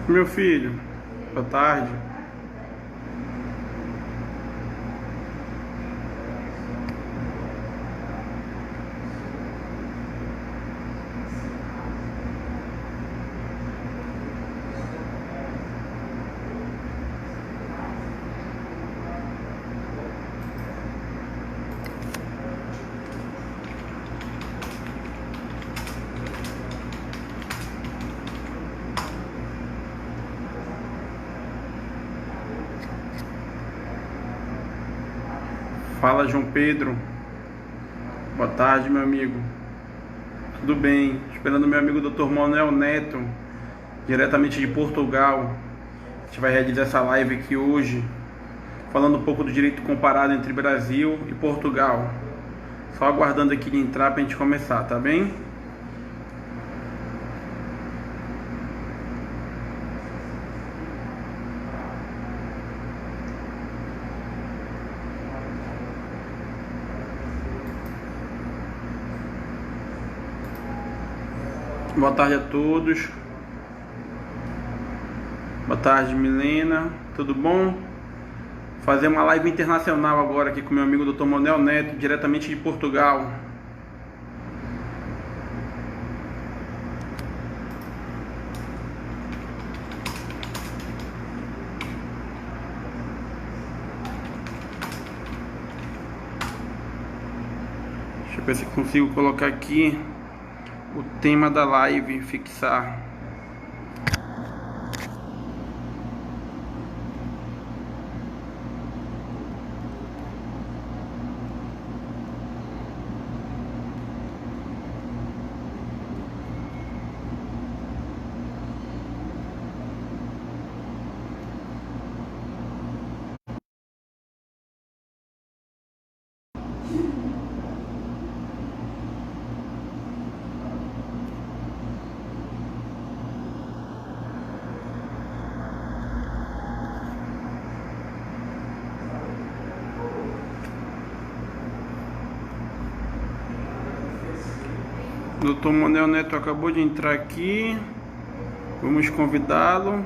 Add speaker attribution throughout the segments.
Speaker 1: Meu filho, boa tarde. Fala, João Pedro. Boa tarde, meu amigo. Tudo bem? Esperando meu amigo Dr. Manuel Neto, diretamente de Portugal. A gente vai realizar essa live aqui hoje, falando um pouco do direito comparado entre Brasil e Portugal. Só aguardando aqui de entrar pra gente começar, tá bem? Boa tarde a todos. Boa tarde, Milena. Tudo bom? Fazer uma live internacional agora aqui com meu amigo Dr. Manuel Neto, diretamente de Portugal. Deixa eu ver se consigo colocar aqui o tema da live, fixar. Dr. Manuel Neto acabou de entrar aqui. Vamos convidá-lo.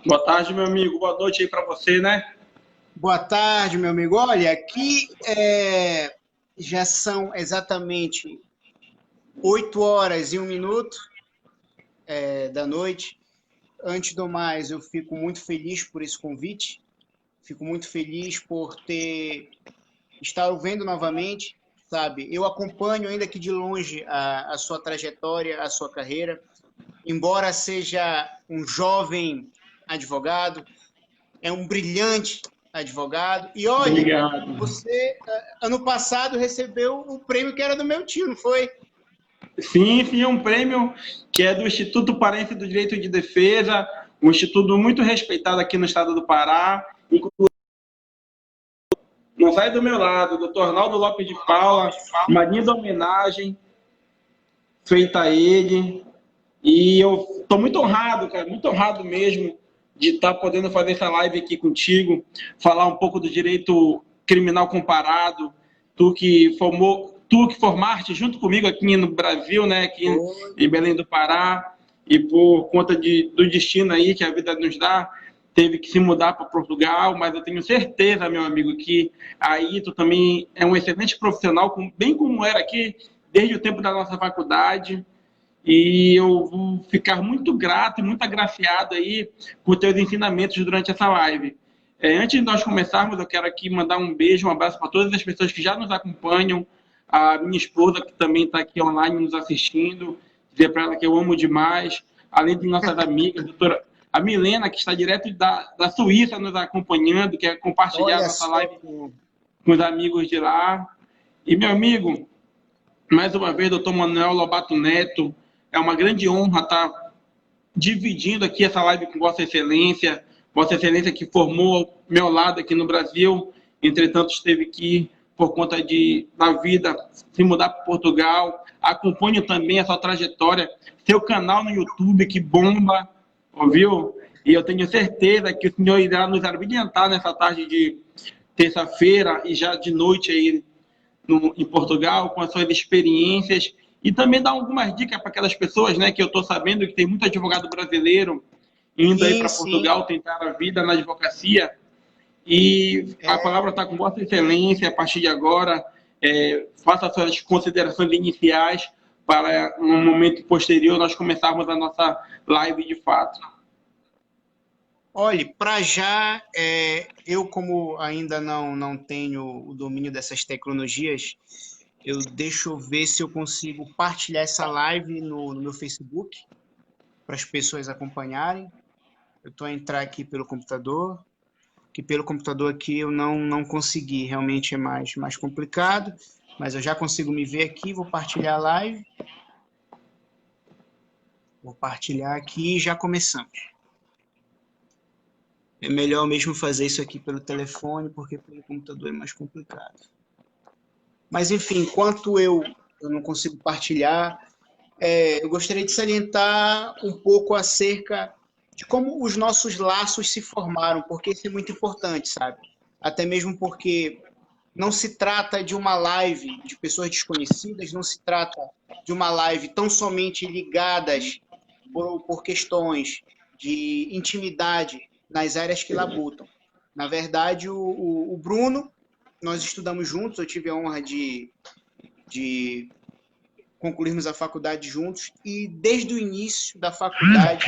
Speaker 1: Boa tarde, meu amigo. Boa noite aí para você, né?
Speaker 2: Boa tarde, meu amigo. Olha, aqui já são exatamente 8h01 da noite. Antes do mais, eu fico muito feliz por esse convite. Fico muito feliz por estar vendo novamente, sabe? Eu acompanho ainda aqui de longe a sua trajetória, a sua carreira. Embora seja um jovem advogado, é um brilhante advogado. E olha,
Speaker 1: Obrigado.
Speaker 2: você, ano passado, recebeu o prêmio que era do meu tio, não foi?
Speaker 1: Sim, um prêmio que é do Instituto Paraense do Direito de Defesa, um instituto muito respeitado aqui no estado do Pará. Não sai do meu lado, Dr. Arnaldo Lopes de Paula, uma linda homenagem feita a ele. E eu estou muito honrado, cara, muito honrado mesmo de estar podendo fazer essa live aqui contigo, falar um pouco do direito criminal comparado, tu que formaste junto comigo aqui no Brasil, né, aqui em Belém do Pará, e por conta do destino aí que a vida nos dá, teve que se mudar para Portugal, mas eu tenho certeza, meu amigo, que aí tu também é um excelente profissional, bem como era aqui desde o tempo da nossa faculdade. E eu vou ficar muito grato e muito agraciado aí por teus ensinamentos durante essa live. Antes de nós começarmos, eu quero aqui mandar um beijo, um abraço para todas as pessoas que já nos acompanham, a minha esposa que também está aqui online nos assistindo, dizer para ela que eu amo demais, além de nossas amigas, doutora, a Milena, que está direto da Suíça nos acompanhando, quer compartilhar
Speaker 2: Olha
Speaker 1: nossa
Speaker 2: só.
Speaker 1: live com os amigos de lá. E, meu amigo, mais uma vez, doutor Manuel Lobato Neto, é uma grande honra estar dividindo aqui essa live com Vossa Excelência que formou ao meu lado aqui no Brasil, entretanto esteve aqui por conta da vida, se mudar para Portugal. Acompanho também a sua trajetória, seu canal no YouTube que bomba, ouviu? E eu tenho certeza que o senhor irá nos orientar nessa tarde de terça-feira e já de noite aí em Portugal, com as suas experiências, e também dar algumas dicas para aquelas pessoas, né, que eu estou sabendo que tem muito advogado brasileiro indo aí para Portugal tentar a vida na advocacia. E a palavra está com Vossa Excelência a partir de agora. Faça suas considerações iniciais para, no momento posterior, nós começarmos a nossa live de fato.
Speaker 2: Olha, para já, eu como ainda não tenho o domínio dessas tecnologias, deixa eu ver se eu consigo partilhar essa live no meu Facebook, para as pessoas acompanharem. Eu estou a entrar aqui pelo computador, que pelo computador aqui eu não consegui, realmente é mais complicado, mas eu já consigo me ver aqui, vou partilhar a live. Vou partilhar aqui e já começamos. É melhor mesmo fazer isso aqui pelo telefone, porque pelo computador é mais complicado. Mas, enfim, enquanto eu não consigo partilhar, eu gostaria de salientar um pouco acerca de como os nossos laços se formaram, porque isso é muito importante, sabe? Até mesmo porque não se trata de uma live de pessoas desconhecidas, não se trata de uma live tão somente ligadas por questões de intimidade nas áreas que labutam. Na verdade, o Bruno, nós estudamos juntos, eu tive a honra de concluirmos a faculdade juntos, e desde o início da faculdade,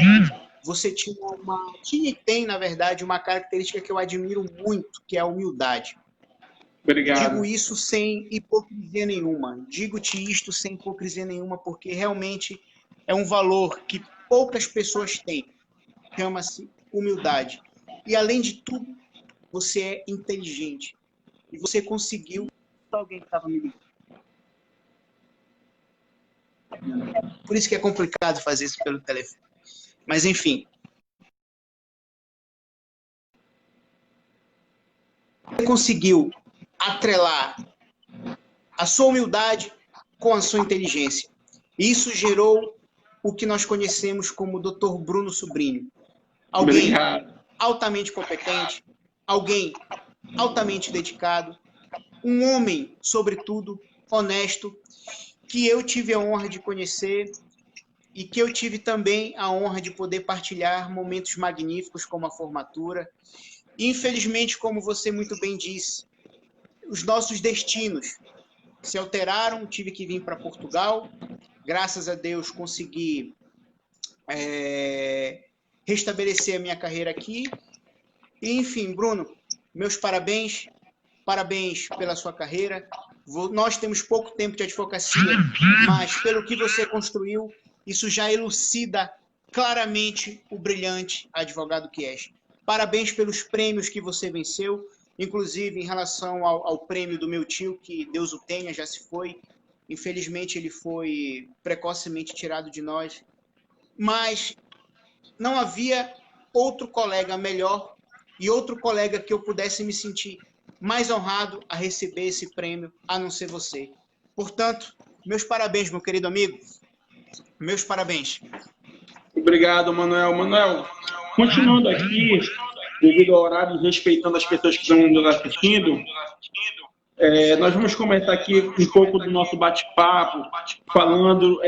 Speaker 2: você tinha tinha e tem, na verdade, uma característica que eu admiro muito, que é a humildade.
Speaker 1: Obrigado.
Speaker 2: Digo isso sem hipocrisia nenhuma. Digo-te isto sem hipocrisia nenhuma, porque realmente é um valor que poucas pessoas têm. Chama-se humildade. E, além de tudo, você é inteligente. E você conseguiu... Alguém que estava me ligando. Por isso que é complicado fazer isso pelo telefone. Mas, enfim. Você conseguiu atrelar a sua humildade com a sua inteligência. Isso gerou o que nós conhecemos como Dr. Bruno Sobrinho. Alguém altamente competente, alguém altamente dedicado, um homem, sobretudo, honesto, que eu tive a honra de conhecer e que eu tive também a honra de poder partilhar momentos magníficos como a formatura. Infelizmente, como você muito bem disse, os nossos destinos se alteraram, tive que vir para Portugal. Graças a Deus consegui restabelecer a minha carreira aqui. E, enfim, Bruno, meus parabéns. Parabéns pela sua carreira. Nós temos pouco tempo de advocacia, mas pelo que você construiu, isso já elucida claramente o brilhante advogado que és. Parabéns pelos prêmios que você venceu, inclusive em relação ao prêmio do meu tio, que Deus o tenha, já se foi. Infelizmente, ele foi precocemente tirado de nós. Mas não havia outro colega melhor e outro colega que eu pudesse me sentir mais honrado a receber esse prêmio, a não ser você. Portanto, meus parabéns, meu querido amigo. Meus parabéns.
Speaker 1: Obrigado, Manuel. Manuel, continuando aqui, devido ao horário e respeitando as pessoas que estão nos assistindo, nós vamos começar aqui um pouco do nosso bate-papo, falando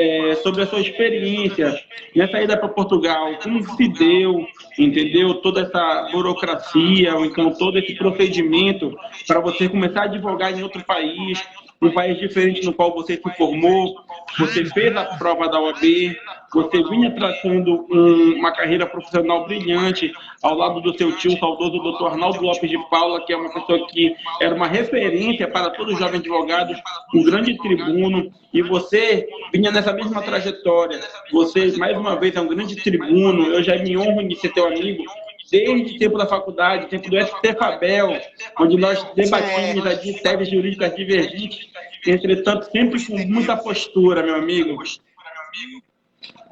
Speaker 1: sobre a sua experiência nessa ida para Portugal, como se deu, entendeu? Toda essa burocracia, ou então todo esse procedimento para você começar a advogar em outro país, um país diferente no qual você se formou, você fez a prova da OAB, você vinha traçando uma carreira profissional brilhante ao lado do seu tio, saudoso Dr. Arnaldo Lopes de Paula, que é uma pessoa que era uma referência para todos os jovens advogados, um grande tribuno, e você vinha nessa mesma trajetória. Você, mais uma vez, é um grande tribuno, eu já me honro de ser teu amigo, desde o tempo da faculdade, tempo do STFABEL, onde nós debatimos as teses jurídicas divergentes, entretanto, sempre com muita postura, meu amigo.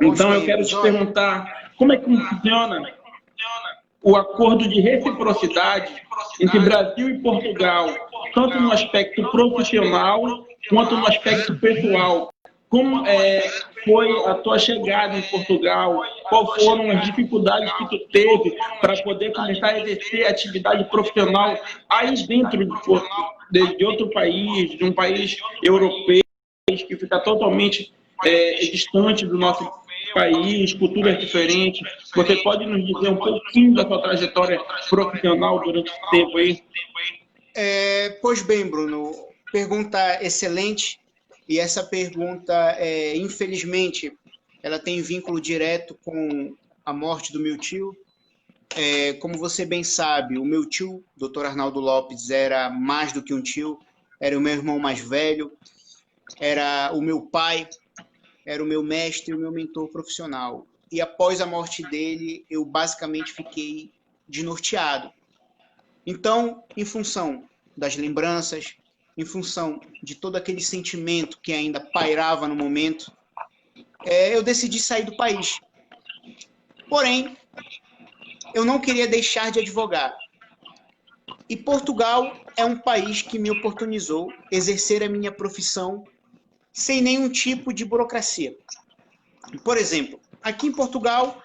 Speaker 1: Então, eu quero te perguntar, como é que funciona o acordo de reciprocidade entre Brasil e Portugal, tanto no aspecto profissional quanto no aspecto pessoal. Como foi a tua chegada em Portugal? Quais foram as dificuldades que tu teve para poder começar a exercer atividade profissional aí dentro de outro país, de um país europeu, que fica totalmente distante do nosso país, culturas diferentes? Você pode nos dizer um pouquinho da sua trajetória profissional durante esse tempo aí?
Speaker 2: Pois bem, Bruno, pergunta excelente. E essa pergunta, infelizmente, ela tem vínculo direto com a morte do meu tio. Como você bem sabe, o meu tio, Dr. Arnaldo Lopes, era mais do que um tio, era o meu irmão mais velho, era o meu pai, era o meu mestre, o meu mentor profissional. E após a morte dele, eu basicamente fiquei desnorteado. Então, em função das lembranças, em função de todo aquele sentimento que ainda pairava no momento, eu decidi sair do país. Porém, eu não queria deixar de advogar. E Portugal é um país que me oportunizou exercer a minha profissão sem nenhum tipo de burocracia. Por exemplo, aqui em Portugal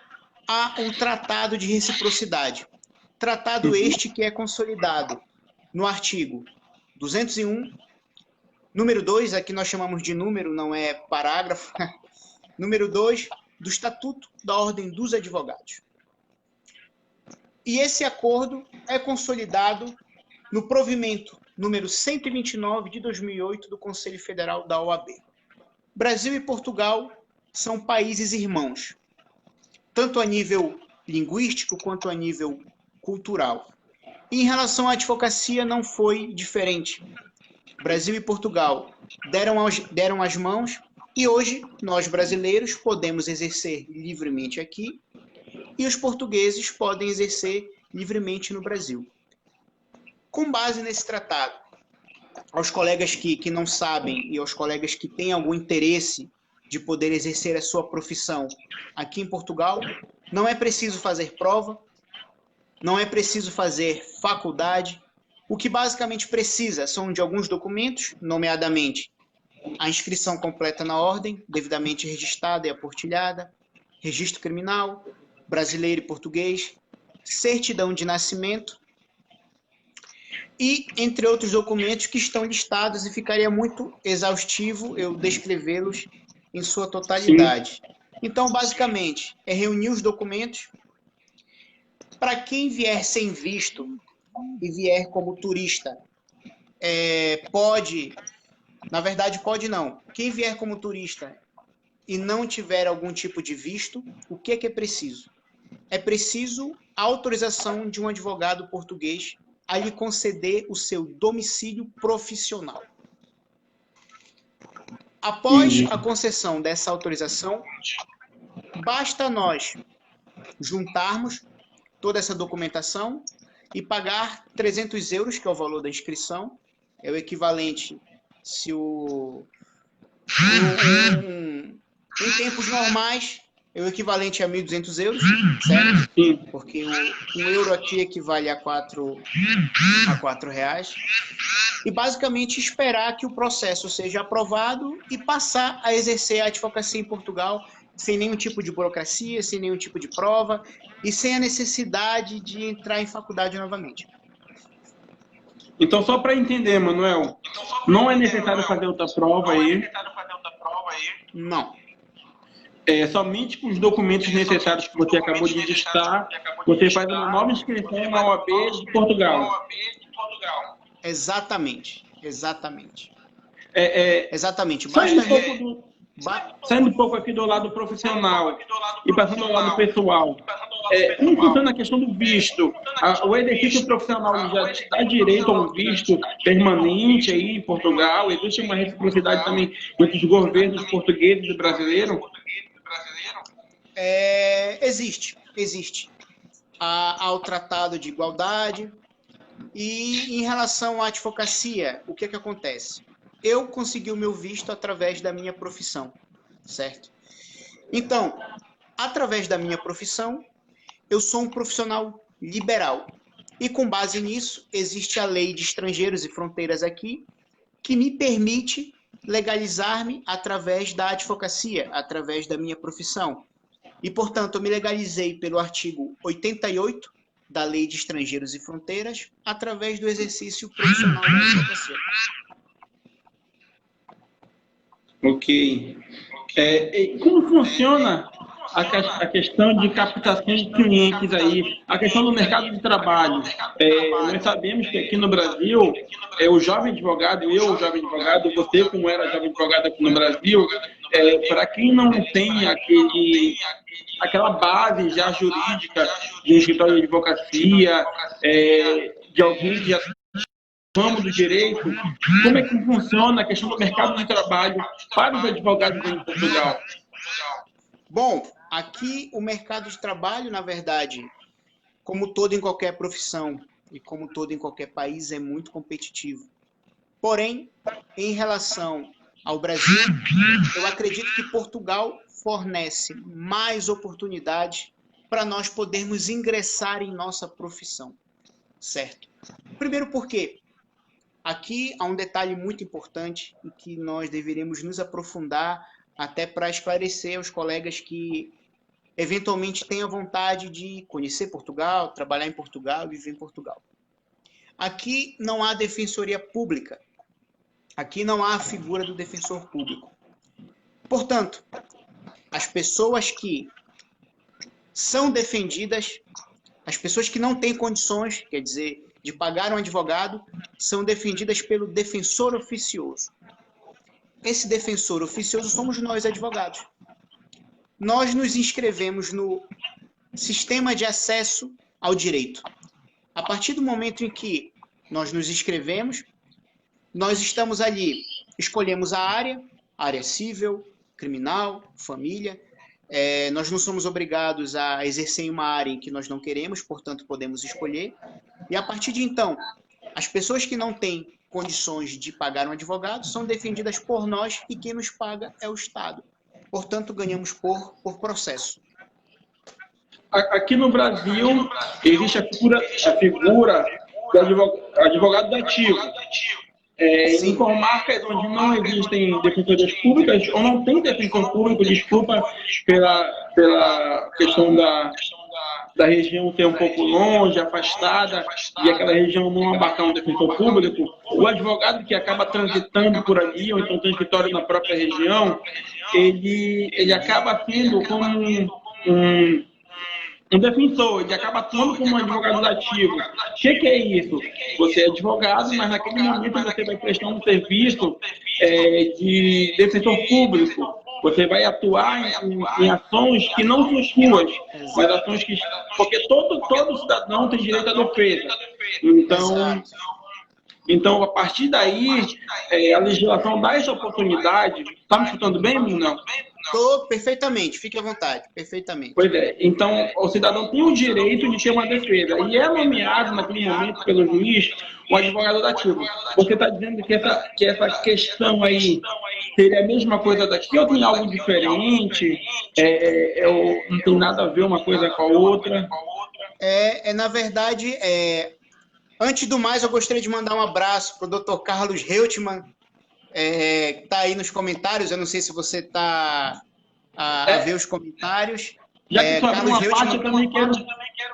Speaker 2: há um tratado de reciprocidade. Tratado este que é consolidado no artigo 201, número 2, aqui nós chamamos de número, não é parágrafo, número 2 do Estatuto da Ordem dos Advogados. E esse acordo é consolidado no provimento número 129 de 2008 do Conselho Federal da OAB. Brasil e Portugal são países irmãos, tanto a nível linguístico quanto a nível cultural. E em relação à advocacia não foi diferente. Brasil e Portugal deram as mãos e hoje nós brasileiros podemos exercer livremente aqui e os portugueses podem exercer livremente no Brasil. Com base nesse tratado, aos colegas que não sabem e aos colegas que têm algum interesse de poder exercer a sua profissão aqui em Portugal, não é preciso fazer prova, não é preciso fazer faculdade. O que basicamente precisa são de alguns documentos, nomeadamente a inscrição completa na ordem, devidamente registrada e aportilhada, registro criminal, brasileiro e português, certidão de nascimento e, entre outros documentos que estão listados, e ficaria muito exaustivo eu descrevê-los em sua totalidade. Sim. Então, basicamente, é reunir os documentos. Para quem vier sem visto e vier como turista, pode, na verdade pode não, quem vier como turista e não tiver algum tipo de visto, o que é preciso? É preciso a autorização de um advogado português a lhe conceder o seu domicílio profissional. Após a concessão dessa autorização, basta nós juntarmos toda essa documentação e pagar 300 euros, que é o valor da inscrição. É o equivalente, se em tempos normais, é o equivalente a 1.200 euros, certo? Sim. Porque um euro aqui equivale a 4 reais. E basicamente esperar que o processo seja aprovado e passar a exercer a advocacia em Portugal sem nenhum tipo de burocracia, sem nenhum tipo de prova e sem a necessidade de entrar em faculdade novamente.
Speaker 1: Então, só para entender, Manuel, não é necessário fazer outra prova aí?
Speaker 2: Não.
Speaker 1: Somente com os documentos necessários que você acabou de listar, você faz uma nova inscrição na OAB de Portugal.
Speaker 2: Exatamente. Exatamente.
Speaker 1: Saindo um pouco aqui do lado profissional e passando ao lado pessoal, como funciona a questão do visto? O exercício profissional já te dá direito a um visto permanente aí em Portugal? Existe uma reciprocidade também entre os governos portugueses e brasileiros?
Speaker 2: Existe. Há o Tratado de Igualdade. E em relação à advocacia, o que acontece? Eu consegui o meu visto através da minha profissão, certo? Então, através da minha profissão, eu sou um profissional liberal. E com base nisso, existe a Lei de Estrangeiros e Fronteiras aqui, que me permite legalizar-me através da advocacia, através da minha profissão. E, portanto, eu me legalizei pelo artigo 88 da Lei de Estrangeiros e Fronteiras, através do exercício profissional da advocacia.
Speaker 1: Ok. E como funciona a questão de captação de clientes aí, a questão do mercado de trabalho? Nós sabemos que aqui no Brasil, o jovem advogado, o jovem advogado, você como era jovem advogado aqui no Brasil, para quem não tem aquela base já jurídica de um escritório de advocacia, de alguém que já ramo do direito, como é que funciona a questão do mercado de trabalho para os advogados em Portugal?
Speaker 2: Bom, aqui o mercado de trabalho, na verdade, como todo em qualquer profissão e como todo em qualquer país, é muito competitivo. Porém, em relação ao Brasil, eu acredito que Portugal fornece mais oportunidades para nós podermos ingressar em nossa profissão, certo? Primeiro porque aqui há um detalhe muito importante em que nós deveríamos nos aprofundar até para esclarecer aos colegas que eventualmente tenham vontade de conhecer Portugal, trabalhar em Portugal, viver em Portugal. Aqui não há defensoria pública. Aqui não há a figura do defensor público. Portanto, as pessoas que são defendidas, as pessoas que não têm condições, quer dizer, de pagar um advogado, são defendidas pelo defensor oficioso. Esse defensor oficioso somos nós, advogados. Nós nos inscrevemos no sistema de acesso ao direito. A partir do momento em que nós nos inscrevemos, nós estamos ali, escolhemos a área civil, criminal, família. Nós não somos obrigados a exercer em uma área em que nós não queremos, portanto, podemos escolher. E a partir de então, as pessoas que não têm condições de pagar um advogado são defendidas por nós e quem nos paga é o Estado. Portanto, ganhamos por processo.
Speaker 1: Aqui no Brasil, existe a figura do advogado dativo. Em comarcas onde não existem defensorias públicas, ou não tem defensor público, desculpa pela questão da região ser um pouco longe, afastada, e aquela região não abarcar um defensor público, o advogado que acaba transitando por ali, ou então tem escritório na própria região, ele acaba sendo como um defensor, ele acaba atuando como um advogado ativo. O que é isso? Você é advogado, mas naquele momento você vai prestar um serviço de defensor público. Você vai atuar em ações que não são suas, mas ações que... Porque todo cidadão tem direito à defesa. Então, a partir daí, a legislação dá essa oportunidade. Está me escutando bem, não?
Speaker 2: Estou perfeitamente, fique à vontade, perfeitamente.
Speaker 1: Pois é, então o cidadão tem o direito de ter uma defesa e é nomeado naquele momento pelo juiz o advogado dativo. Você está dizendo que essa questão aí seria a mesma coisa daqui ou tem algo diferente? Não tem nada a ver uma coisa com a outra?
Speaker 2: Na verdade, antes do mais, eu gostaria de mandar um abraço para o Dr. Carlos Reutemann, que está aí nos comentários. Eu não sei se você está a ver os comentários.
Speaker 1: Já que tu abriu uma parte, eu também quero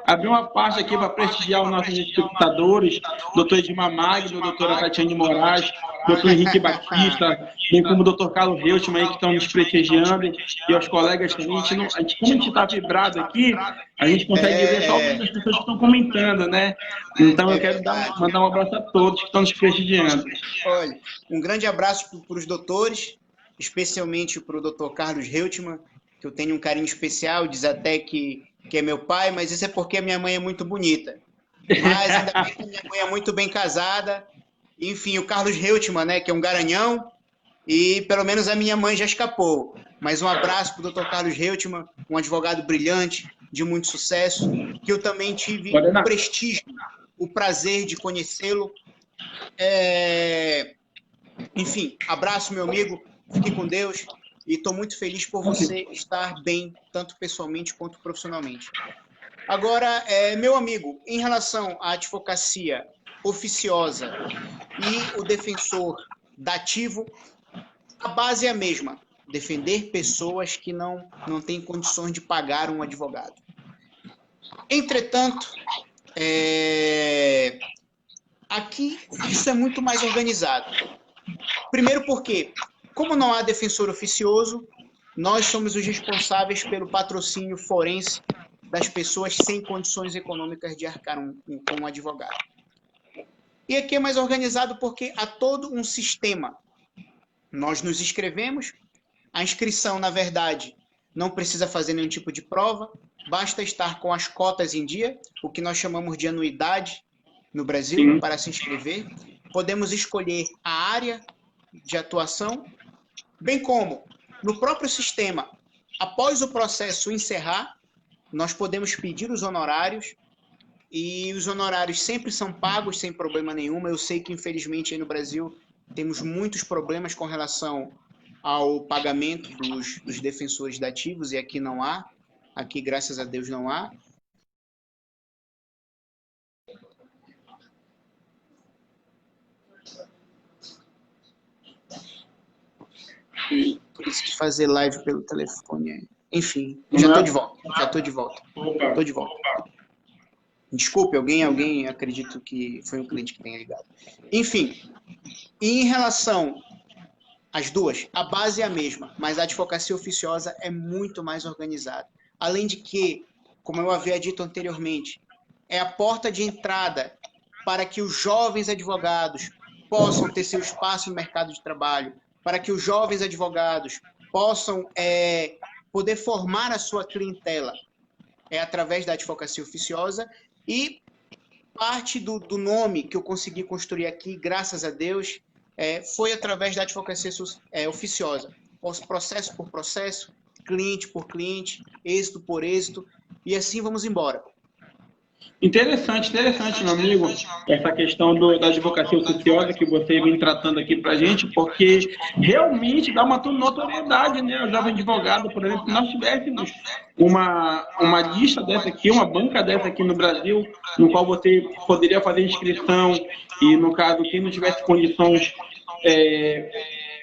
Speaker 1: abrir uma parte aqui para prestigiar os nossos espectadores, doutor Edmar Magno, doutora Tatiane Moraes, doutor Henrique Batista, bem como o doutor Carlos Reutemann aí que estão nos prestigiando, e aos colegas também. Como a gente está vibrado aqui, a gente consegue ver só algumas pessoas que estão comentando, né? Então eu quero mandar um abraço a todos que estão nos prestigiando.
Speaker 2: Olha, um grande abraço para os doutores, especialmente para o doutor Carlos Reutemann, que eu tenho um carinho especial, diz até que é meu pai, mas isso é porque a minha mãe é muito bonita. Mas ainda bem que minha mãe é muito bem casada. Enfim, o Carlos Reutemann, né, que é um garanhão, e pelo menos a minha mãe já escapou. Mas um abraço para o Dr. Carlos Reutemann, um advogado brilhante, de muito sucesso, que eu também tive o prestígio, o prazer de conhecê-lo. Enfim, abraço, meu amigo, fique com Deus. E estou muito feliz por você estar bem, tanto pessoalmente quanto profissionalmente. Agora, meu amigo, em relação à advocacia oficiosa e o defensor dativo, a base é a mesma: defender pessoas que não têm condições de pagar um advogado. Entretanto, aqui isso é muito mais organizado. Primeiro porque, como não há defensor oficioso, nós somos os responsáveis pelo patrocínio forense das pessoas sem condições econômicas de arcar com um advogado. E aqui é mais organizado porque há todo um sistema. Nós nos inscrevemos, a inscrição, na verdade, não precisa fazer nenhum tipo de prova, basta estar com as cotas em dia, o que nós chamamos de anuidade no Brasil, para se inscrever. Podemos escolher a área de atuação, bem como, no próprio sistema, após o processo encerrar, nós podemos pedir os honorários, e os honorários sempre são pagos sem problema nenhum. Eu sei que, infelizmente, aí no Brasil temos muitos problemas com relação ao pagamento dos defensores dativos, e aqui não há. Aqui, graças a Deus, não há. Por isso que fazer live pelo telefone... Enfim, já estou de volta. Estou de volta. Desculpe, alguém acredito que foi um cliente que tenha ligado. Enfim, em relação às duas, a base é a mesma, mas a advocacia oficiosa é muito mais organizada. Além de que, como eu havia dito anteriormente, é a porta de entrada para que os jovens advogados possam ter seu espaço no mercado de trabalho, para que os jovens advogados possam poder formar a sua clientela através da advocacia oficiosa. E parte do nome que eu consegui construir aqui, graças a Deus, foi através da advocacia oficiosa. Processo por processo, cliente por cliente, êxito por êxito, e assim vamos embora.
Speaker 1: Interessante, meu amigo, essa questão da advocacia oficiosa que você vem tratando aqui pra gente, porque realmente dá uma notoriedade, né, ao jovem advogado. Por exemplo, se nós tivéssemos uma lista dessa aqui, uma banca dessa aqui no Brasil, no qual você poderia fazer inscrição e, no caso, quem não tivesse condições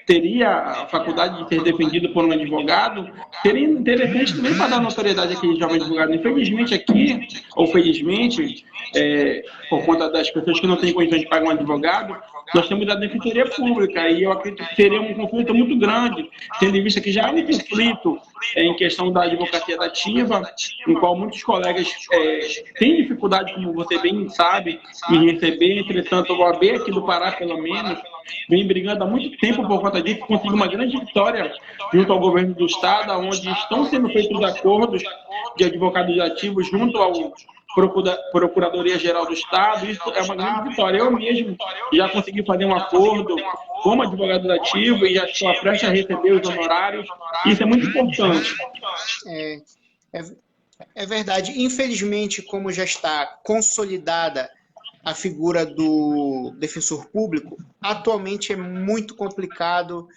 Speaker 1: teria a faculdade de ser defendido por um advogado, seria interessante também para dar notoriedade àquele jovem advogado. Infelizmente aqui, ou felizmente, por conta das pessoas que não têm condições de pagar um advogado, nós temos a defensoria pública, e eu acredito que seria um conflito muito grande, tendo em vista que já há um conflito em questão da advocacia dativa, no qual muitos colegas têm dificuldade, como você bem sabe, em receber. Entretanto, o OAB aqui do Pará, pelo menos, vem brigando há muito tempo por conta disso, conseguiu uma grande vitória junto ao governo do estado, onde estão sendo feitos acordos de advogados ativos junto ao Procuradoria-Geral do Estado. Isso é uma grande vitória. Eu mesmo já consegui fazer um acordo como advogado ativo e já estou prestes a receber os honorários. Isso é muito importante.
Speaker 2: É verdade. Infelizmente, como já está consolidada a figura do defensor público, atualmente é muito complicado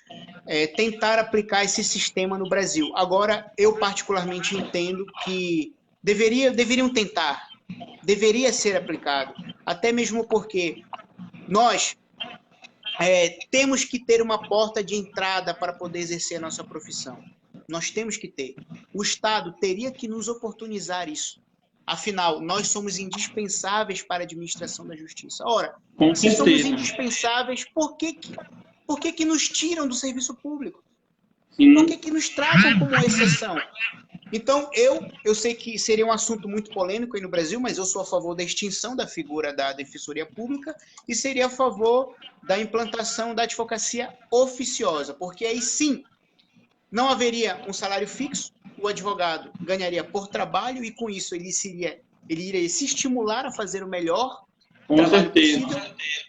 Speaker 2: tentar aplicar esse sistema no Brasil. Agora, eu particularmente entendo que deveriam tentar, deveria ser aplicado, até mesmo porque nós temos que ter uma porta de entrada para poder exercer a nossa profissão. Nós temos que ter. O Estado teria que nos oportunizar isso. Afinal, nós somos indispensáveis para a administração da justiça. Ora, se somos indispensáveis, por que nos tiram do serviço público? Por que nos tratam como exceção? Então, eu sei que seria um assunto muito polêmico aí no Brasil, mas eu sou a favor da extinção da figura da defensoria pública e seria a favor da implantação da advocacia oficiosa, porque aí sim não haveria um salário fixo, o advogado ganharia por trabalho e com isso ele iria se estimular a fazer o melhor trabalho possível,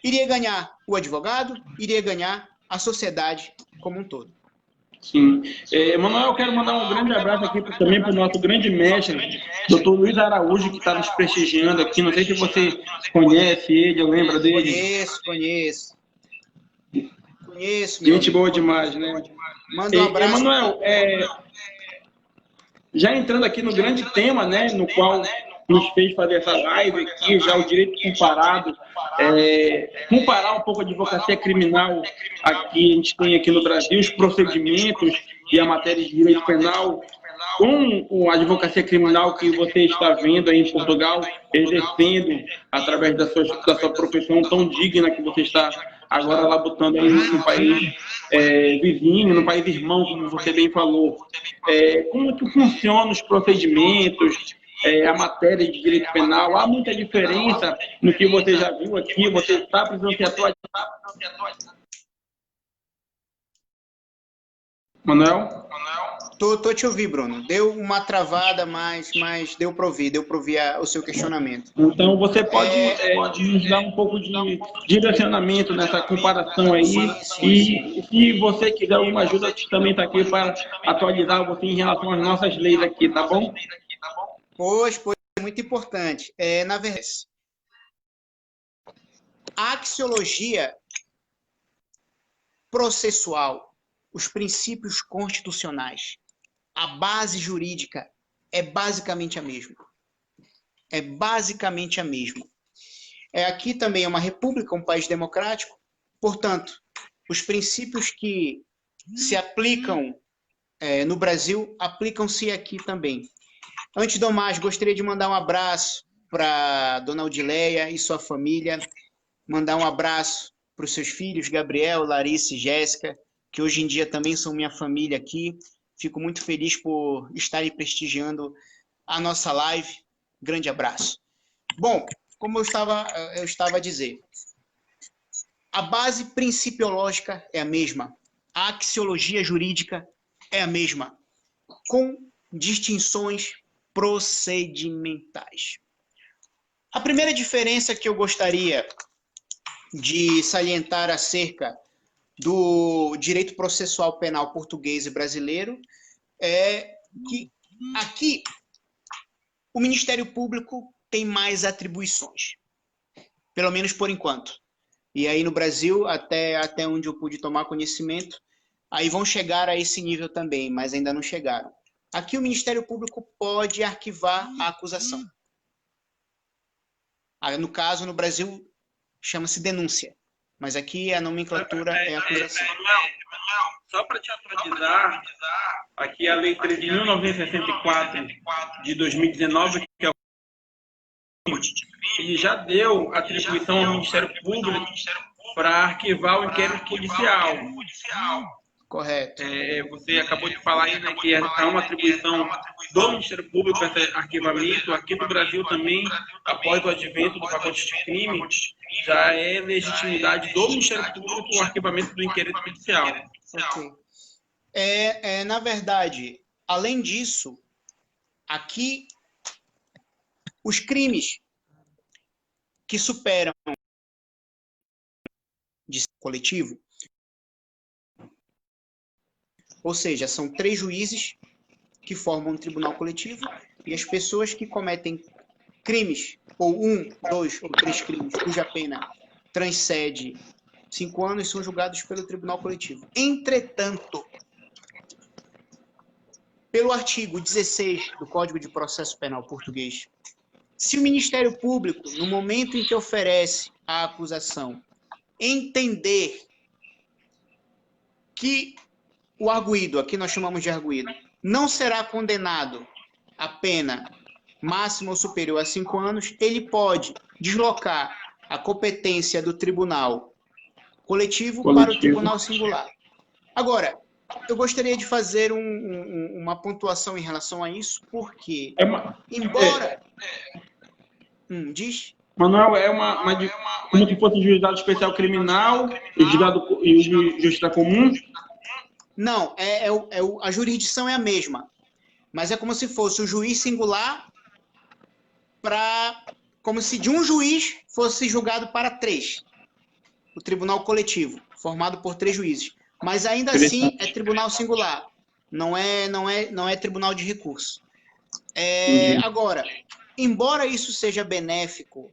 Speaker 2: iria ganhar o advogado, iria ganhar a sociedade como um todo.
Speaker 1: Sim. Emanuel, eu quero mandar um grande abraço aqui também para o nosso grande mestre, Dr. Luiz Araújo, que está nos prestigiando aqui. Não sei se você conhece ele, lembra dele?
Speaker 2: Conheço.
Speaker 1: Gente boa demais, né?
Speaker 2: Manda um abraço.
Speaker 1: Emanuel, já entrando aqui no grande tema, né, no qual nos fez fazer essa live aqui, já o direito comparado, comparar um pouco a advocacia criminal aqui, a gente tem aqui no Brasil, os procedimentos e a matéria de direito penal, com a advocacia criminal que você está vendo aí em Portugal, exercendo através da sua profissão tão digna que você está agora labutando aí no país vizinho, no país irmão, como você bem falou. Como que funcionam os procedimentos, a matéria de direito penal? Há muita diferença no que você já viu aqui? Você está precisando se atualizar? Manuel?
Speaker 2: Tô te ouvindo, Bruno. Deu uma travada, mas deu para ouvir o seu questionamento.
Speaker 1: Então, você pode nos dar um pouco de direcionamento nessa comparação aí. E se você quiser alguma ajuda, a gente também está aqui para atualizar você em relação às nossas leis aqui, tá bom?
Speaker 2: Pois, é muito importante. Na verdade, a axiologia processual, os princípios constitucionais, a base jurídica é basicamente a mesma. Aqui também é uma república, um país democrático, portanto, os princípios que se aplicam no Brasil, aplicam-se aqui também. Antes do mais, gostaria de mandar um abraço para Dona Odileia e sua família, mandar um abraço para os seus filhos, Gabriel, Larissa e Jéssica, que hoje em dia também são minha família aqui. Fico muito feliz por estarem prestigiando a nossa live. Grande abraço. Bom, como eu estava a dizer, a base principiológica é a mesma, a axiologia jurídica é a mesma, com distinções procedimentais. A primeira diferença que eu gostaria de salientar acerca do direito processual penal português e brasileiro é que aqui o Ministério Público tem mais atribuições, pelo menos por enquanto. E aí no Brasil, até onde eu pude tomar conhecimento, aí vão chegar a esse nível também, mas ainda não chegaram. Aqui o Ministério Público pode arquivar a acusação. No caso, no Brasil, chama-se denúncia. Mas aqui a nomenclatura é acusação.
Speaker 1: Manuel, só para te atualizar, aqui a Lei 13.964 de 2019, que é o ele já deu atribuição ao Ministério Público para arquivar o inquérito policial.
Speaker 2: Correto.
Speaker 1: Você acabou de falar aí, né, que há uma atribuição do Ministério Público para esse arquivamento. Aqui no Brasil também, após o advento do pacote de crime, já é legitimidade do Ministério Público o arquivamento do inquérito policial.
Speaker 2: Ok. Na verdade, além disso, aqui os crimes que superam de coletivo, ou seja, são 3 juízes que formam um tribunal coletivo e as pessoas que cometem crimes, ou 1, 2 ou 3 crimes, cuja pena transcende 5 anos, são julgados pelo tribunal coletivo. Entretanto, pelo artigo 16 do Código de Processo Penal português, se o Ministério Público, no momento em que oferece a acusação, entender que o arguido, aqui nós chamamos de arguido, não será condenado a pena máxima ou superior a 5 anos, ele pode deslocar a competência do tribunal coletivo para o tribunal singular. Agora, eu gostaria de fazer uma pontuação em relação a isso, porque, embora... diz?
Speaker 1: Manuel, como se fosse o juizado especial criminal e o juizado comum?
Speaker 2: Não, a jurisdição é a mesma, mas é como se fosse o juiz singular como se de um juiz fosse julgado para 3. O tribunal coletivo, formado por 3 juízes. Mas ainda assim é tribunal singular, não é tribunal de recurso. Agora, embora isso seja benéfico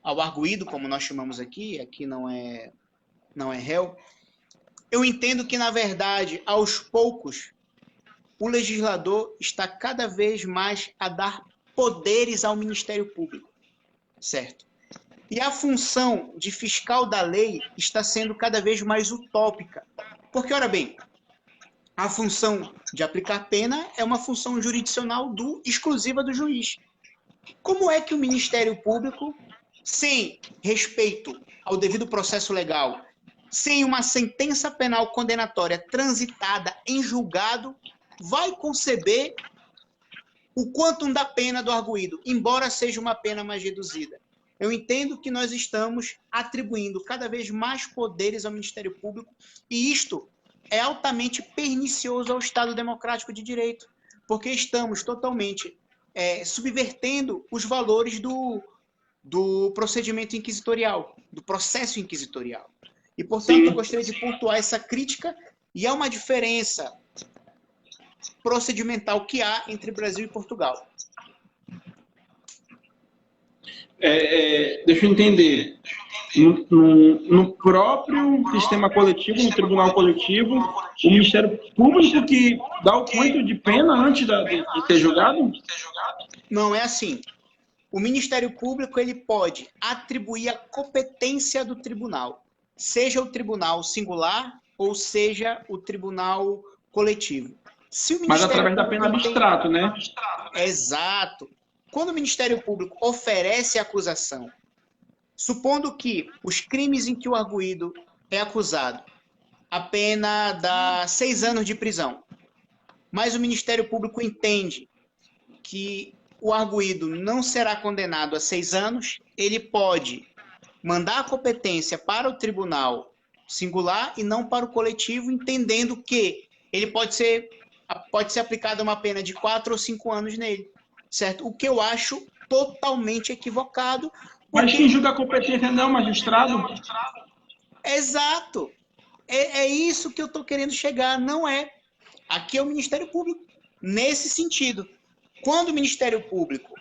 Speaker 2: ao arguido, como nós chamamos aqui não é réu, eu entendo que, na verdade, aos poucos, o legislador está cada vez mais a dar poderes ao Ministério Público, certo? E a função de fiscal da lei está sendo cada vez mais utópica. Porque, ora bem, a função de aplicar pena é uma função jurisdicional exclusiva do juiz. Como é que o Ministério Público, sem respeito ao devido processo legal, sem uma sentença penal condenatória transitada em julgado, vai conceber o quantum da pena do arguido, embora seja uma pena mais reduzida? Eu entendo que nós estamos atribuindo cada vez mais poderes ao Ministério Público e isto é altamente pernicioso ao Estado Democrático de Direito, porque estamos totalmente subvertendo os valores do procedimento inquisitorial, do processo inquisitorial. E, portanto, eu gostaria de pontuar essa crítica, e há uma diferença procedimental que há entre Brasil e Portugal.
Speaker 1: Deixa eu entender. No próprio sistema coletivo, no tribunal coletivo, o Ministério Público que dá o quanto de pena antes de ser julgado?
Speaker 2: Não é assim. O Ministério Público ele pode atribuir a competência do tribunal, seja o tribunal singular ou seja o tribunal coletivo.
Speaker 1: Mas através da pena abstrato, né?
Speaker 2: Exato. Quando o Ministério Público oferece acusação, supondo que os crimes em que o arguido é acusado, a pena dá 6 anos de prisão, mas o Ministério Público entende que o arguido não será condenado a 6 anos, ele pode mandar a competência para o tribunal singular e não para o coletivo, entendendo que ele pode ser aplicada uma pena de 4 ou 5 anos nele, certo? O que eu acho totalmente equivocado.
Speaker 1: Mas quem julga a competência não é o magistrado?
Speaker 2: Exato. É isso que eu estou querendo chegar, não é. Aqui é o Ministério Público, nesse sentido. Quando o Ministério Público,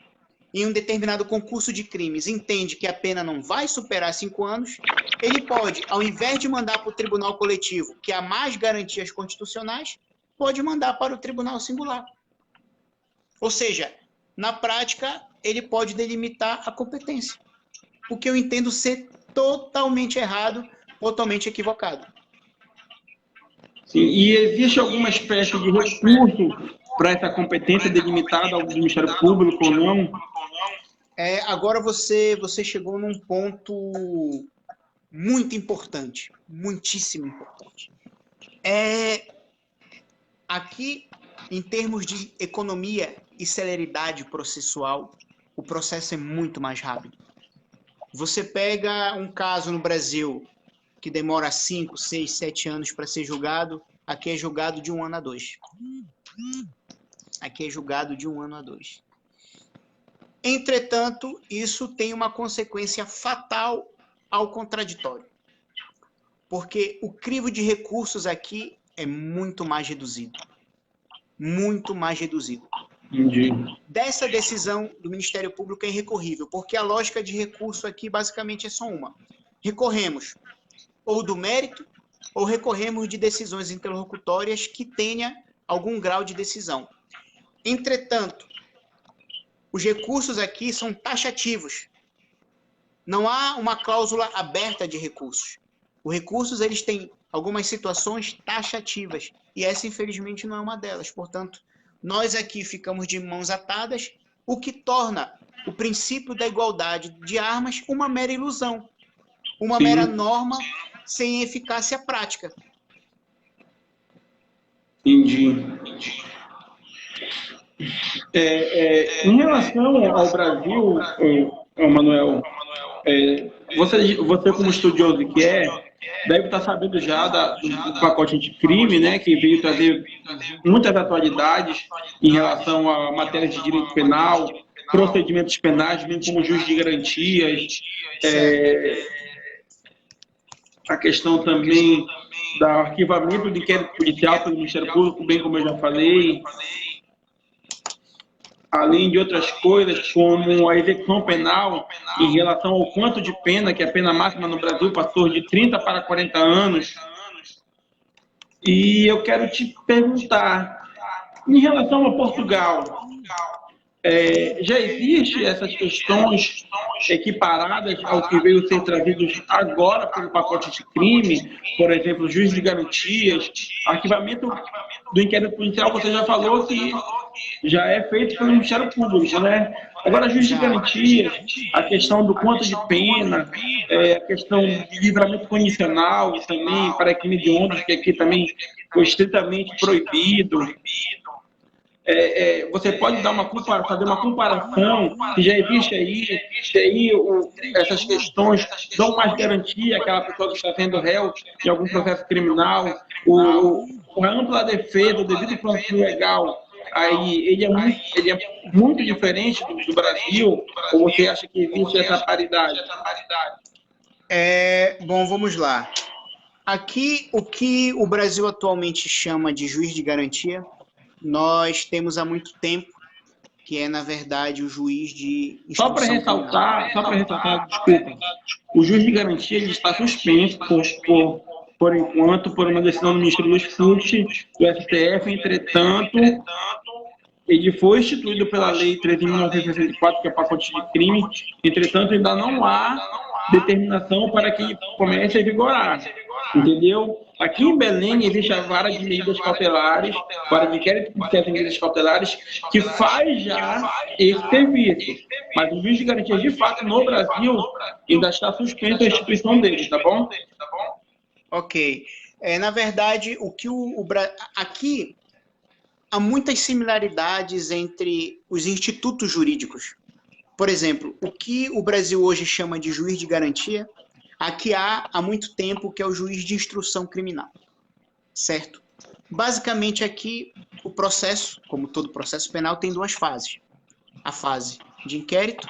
Speaker 2: em um determinado concurso de crimes, entende que a pena não vai superar 5 anos, ele pode, ao invés de mandar para o tribunal coletivo, que há mais garantias constitucionais, pode mandar para o tribunal singular. Ou seja, na prática, ele pode delimitar a competência. O que eu entendo ser totalmente errado, totalmente equivocado.
Speaker 1: Sim, e existe alguma espécie de recurso para essa competência delimitada ao Ministério Público ou não?
Speaker 2: Agora você chegou num ponto muito importante, muitíssimo importante. Aqui, em termos de economia e celeridade processual, o processo é muito mais rápido. Você pega um caso no Brasil que demora 5, 6, 7 anos para ser julgado, aqui é julgado de 1 ano a 2. Aqui é julgado de 1 ano a 2. Entretanto, isso tem uma consequência fatal ao contraditório. Porque o crivo de recursos aqui é muito mais reduzido. Muito mais reduzido.
Speaker 1: Entendi.
Speaker 2: Dessa decisão do Ministério Público é irrecorrível, porque a lógica de recurso aqui basicamente é só uma. Recorremos ou do mérito, ou recorremos de decisões interlocutórias que tenha algum grau de decisão. Entretanto, os recursos aqui são taxativos. Não há uma cláusula aberta de recursos. Os recursos eles têm algumas situações taxativas, e essa, infelizmente, não é uma delas. Portanto, nós aqui ficamos de mãos atadas, o que torna o princípio da igualdade de armas uma mera ilusão, uma mera norma sem eficácia prática.
Speaker 1: Entendi. Em relação ao Brasil, Manuel, você como estudioso que deve estar sabendo já do pacote anticrime, né, que veio trazer muitas atualidades em relação a matérias de direito penal, procedimentos penais, bem como juiz de garantias, a questão também do arquivamento do inquérito policial pelo Ministério Público, bem como eu já falei, além de outras coisas, como a execução penal em relação ao quanto de pena, que a pena máxima no Brasil passou de 30 para 40 anos. E eu quero te perguntar, em relação a Portugal, Já existe essas questões equiparadas ao que veio ser trazidos agora pelo pacote de crime, por exemplo, juiz de garantias, arquivamento do inquérito policial, você já falou que já é feito pelo Ministério Público, né? Agora, juiz de garantias, a questão do quanto de pena, a questão de livramento condicional também para crime de ônibus, que aqui também foi estritamente proibido. Você pode dar fazer uma comparação, se já existe aí, se aí essas questões dão mais garantia àquela pessoa que está sendo réu em algum processo criminal, a ampla defesa, o devido plantio legal, aí ele é muito diferente do Brasil, ou você acha que existe essa paridade?
Speaker 2: Bom, vamos lá. Aqui, o que o Brasil atualmente chama de juiz de garantia, nós temos há muito tempo, que é, na verdade, o juiz de instrução criminal.
Speaker 1: Só para ressaltar, desculpa, o juiz de garantia ele está suspenso por enquanto, por uma decisão do ministro Luiz Fux, do STF, entretanto, ele foi instituído pela Lei 13.964, que é o pacote de crime, entretanto, ainda não há determinação para que comece a vigorar, entendeu? Aqui em Belém existe a vara de medidas cautelares, vara de inquérito policial de medidas cautelares, que faz já esse serviço. Mas o juiz de garantia, de fato, no Brasil, ainda está suspenso a instituição dele, tá bom?
Speaker 2: Ok. Na verdade, aqui há muitas similaridades entre os institutos jurídicos. Por exemplo, o que o Brasil hoje chama de juiz de garantia, aqui há muito tempo que é o juiz de instrução criminal, certo? Basicamente aqui o processo, como todo processo penal, tem duas fases. A fase de inquérito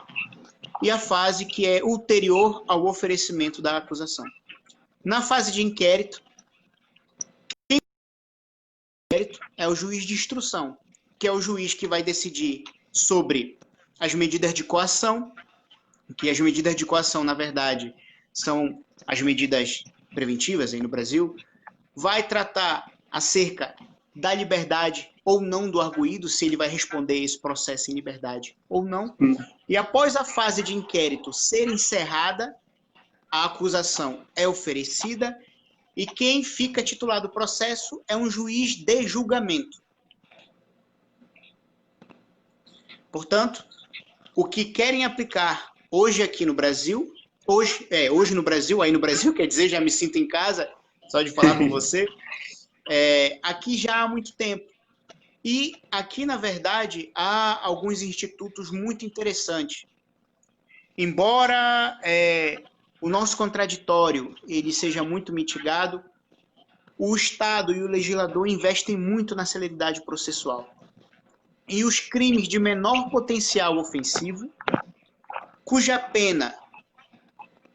Speaker 2: e a fase que é ulterior ao oferecimento da acusação. Na fase de inquérito, é o juiz de instrução, que é o juiz que vai decidir sobre as medidas de coação, que as medidas de coação, na verdade, são as medidas preventivas aí no Brasil, vai tratar acerca da liberdade ou não do arguido, se ele vai responder esse processo em liberdade ou não. E após a fase de inquérito ser encerrada, a acusação é oferecida e quem fica titulado do processo é um juiz de julgamento. Portanto, o que querem aplicar hoje aqui no Brasil, hoje no Brasil, aí no Brasil, quer dizer, já me sinto em casa, só de falar com você, aqui já há muito tempo. E aqui, na verdade, há alguns institutos muito interessantes. Embora o nosso contraditório ele seja muito mitigado, o Estado e o legislador investem muito na celeridade processual. E os crimes de menor potencial ofensivo, cuja pena,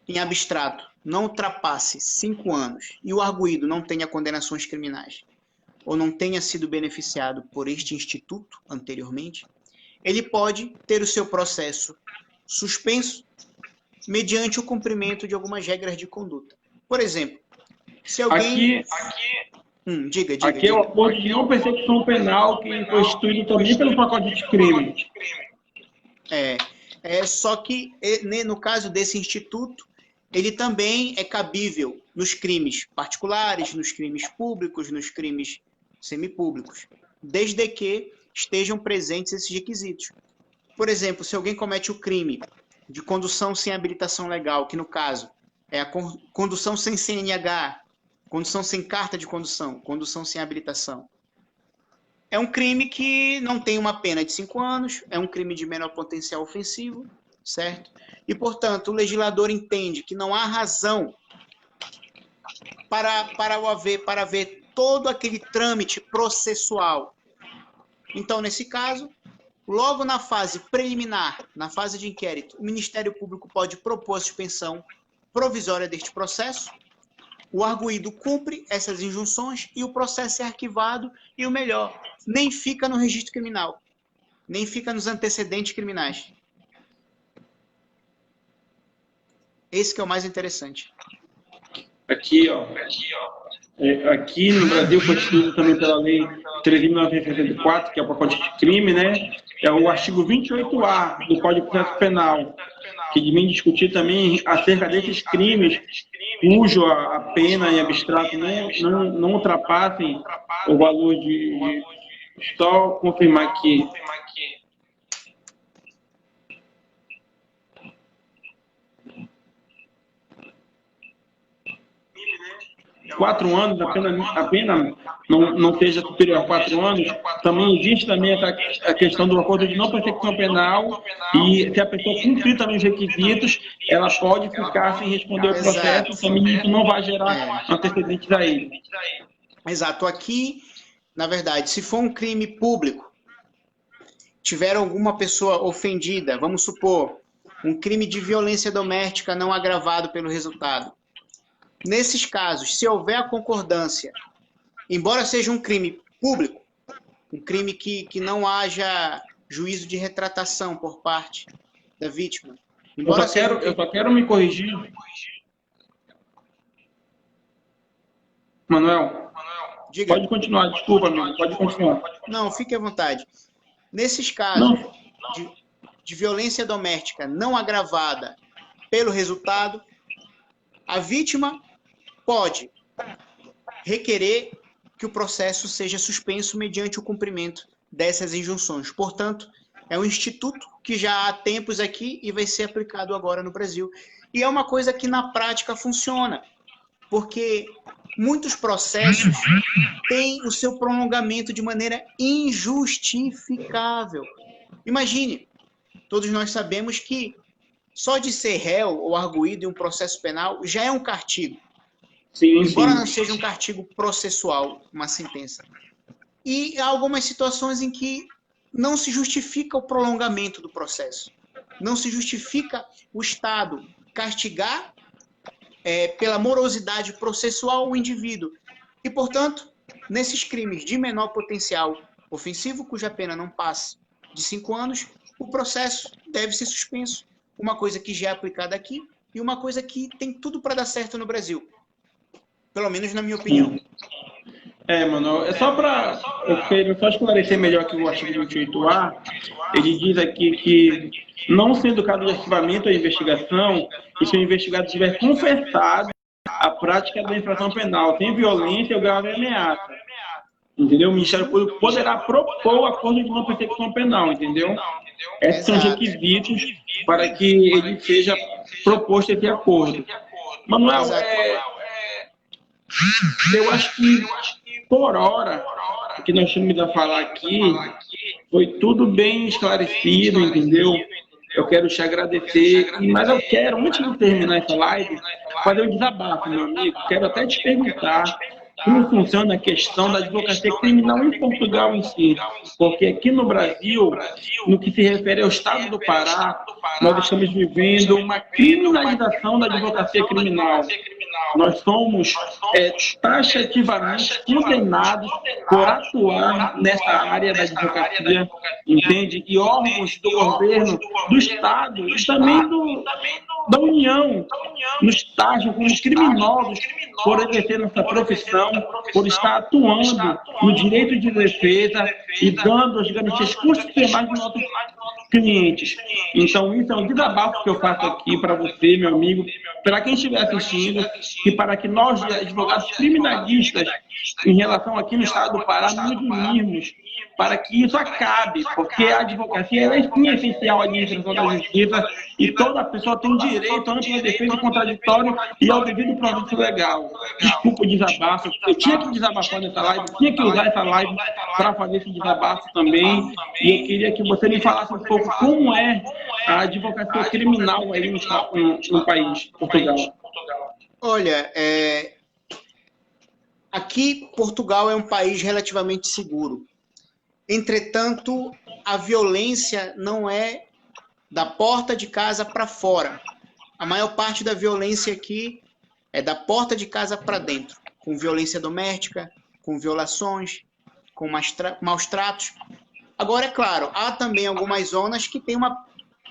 Speaker 2: em abstrato, não ultrapasse 5 anos e o arguido não tenha condenações criminais ou não tenha sido beneficiado por este instituto anteriormente, ele pode ter o seu processo suspenso mediante o cumprimento de algumas regras de conduta. Por exemplo, se alguém... Diga.
Speaker 1: Aqui é o acordo de não persecução penal que foi instituído também pelo pacote de crime.
Speaker 2: Só que, no caso desse instituto, ele também é cabível nos crimes particulares, nos crimes públicos, nos crimes semipúblicos, desde que estejam presentes esses requisitos. Por exemplo, se alguém comete o crime de condução sem habilitação legal, que no caso é a condução sem CNH, condução sem carta de condução, condução sem habilitação. É um crime que não tem uma pena de 5 anos, é um crime de menor potencial ofensivo, certo? E, portanto, o legislador entende que não há razão para ver todo aquele trâmite processual. Então, nesse caso, logo na fase preliminar, na fase de inquérito, o Ministério Público pode propor a suspensão provisória deste processo, o arguido cumpre essas injunções e o processo é arquivado e o melhor, nem fica no registro criminal, nem fica nos antecedentes criminais. Esse que é o mais interessante.
Speaker 1: Aqui, ó. Aqui no Brasil, constituído também pela Lei 13.964, que é o pacote de crime, né? É o artigo 28A do Código de Processo Penal, que vem discutir também acerca desses crimes cujo a pena em abstrato não ultrapassem o valor de... Só confirmar aqui. 4 anos, a pena não seja superior a 4 anos, também existe também a questão do acordo de não persecução penal, e se a pessoa cumprir também os requisitos, ela pode ficar sem responder o processo, também isso não vai gerar antecedentes a ele.
Speaker 2: Exato. Aqui, na verdade, se for um crime público, tiver alguma pessoa ofendida, vamos supor, um crime de violência doméstica não agravado pelo resultado. Nesses casos, se houver a concordância, embora seja um crime público, um crime que não haja juízo de retratação por parte da vítima.
Speaker 1: Eu só quero me corrigir. Manuel, diga. Pode continuar, desculpa, amigo, pode continuar.
Speaker 2: Não, fique à vontade. Nesses casos de violência doméstica não agravada pelo resultado, a vítima pode requerer que o processo seja suspenso mediante o cumprimento dessas injunções. Portanto, é um instituto que já há tempos aqui e vai ser aplicado agora no Brasil. E é uma coisa que na prática funciona, porque muitos processos têm o seu prolongamento de maneira injustificável. Imagine, todos nós sabemos que só de ser réu ou arguido em um processo penal já é um castigo. Embora não seja um castigo processual, uma sentença. E há algumas situações em que não se justifica o prolongamento do processo. Não se justifica o Estado castigar pela morosidade processual o indivíduo. E, portanto, nesses crimes de menor potencial ofensivo, cuja pena não passe de 5 anos, o processo deve ser suspenso. Uma coisa que já é aplicada aqui e uma coisa que tem tudo para dar certo no Brasil. Pelo menos na minha opinião.
Speaker 1: Mano, é só para esclarecer melhor que o artigo 28A, ele diz aqui que, não sendo caso de arquivamento ou investigação, e se o investigado tiver confessado a prática da infração penal, sem violência ou grave ameaça, entendeu? O Ministério Público poderá propor o acordo de não persecução penal, entendeu? Esses são os requisitos para que ele seja proposto esse acordo. Manuel, eu acho que, por hora, o que nós tínhamos a falar aqui foi tudo bem esclarecido, entendeu? Eu quero te agradecer, mas eu quero, antes de terminar essa live, fazer um desabafo, meu amigo. Quero até te perguntar como funciona a questão da advocacia criminal em Portugal em si. Porque aqui no Brasil, no que se refere ao estado do Pará, nós estamos vivendo uma criminalização da advocacia criminal. Nós somos taxativamente condenados por atuar nessa área da advocacia, entende? E órgãos do governo, do Estado e também da União nos taxam como criminosos por exercer nossa profissão, por estar atuando no direito de defesa e dando as garantias constitucionais dos nossos clientes. Então, isso é um desabafo que eu faço aqui para você, meu amigo, para quem estiver assistindo, e para que nós, advogados criminalistas, em relação aqui no estado do Pará, nos unirmos para que isso acabe, porque a advocacia é sim essencial à administração da justiça e toda pessoa tem direito à ampla defesa contraditória e ao devido processo legal. Desculpa o desabafo, eu tinha que desabafar nessa live, tinha que usar essa live para fazer esse desabafo também, e eu queria que você me falasse um pouco como é a advocacia criminal aí no país, Portugal.
Speaker 2: Olha, aqui Portugal é um país relativamente seguro. Entretanto, a violência não é da porta de casa para fora. A maior parte da violência aqui é da porta de casa para dentro, com violência doméstica, com violações, com maus tratos. Agora, é claro, há também algumas zonas que têm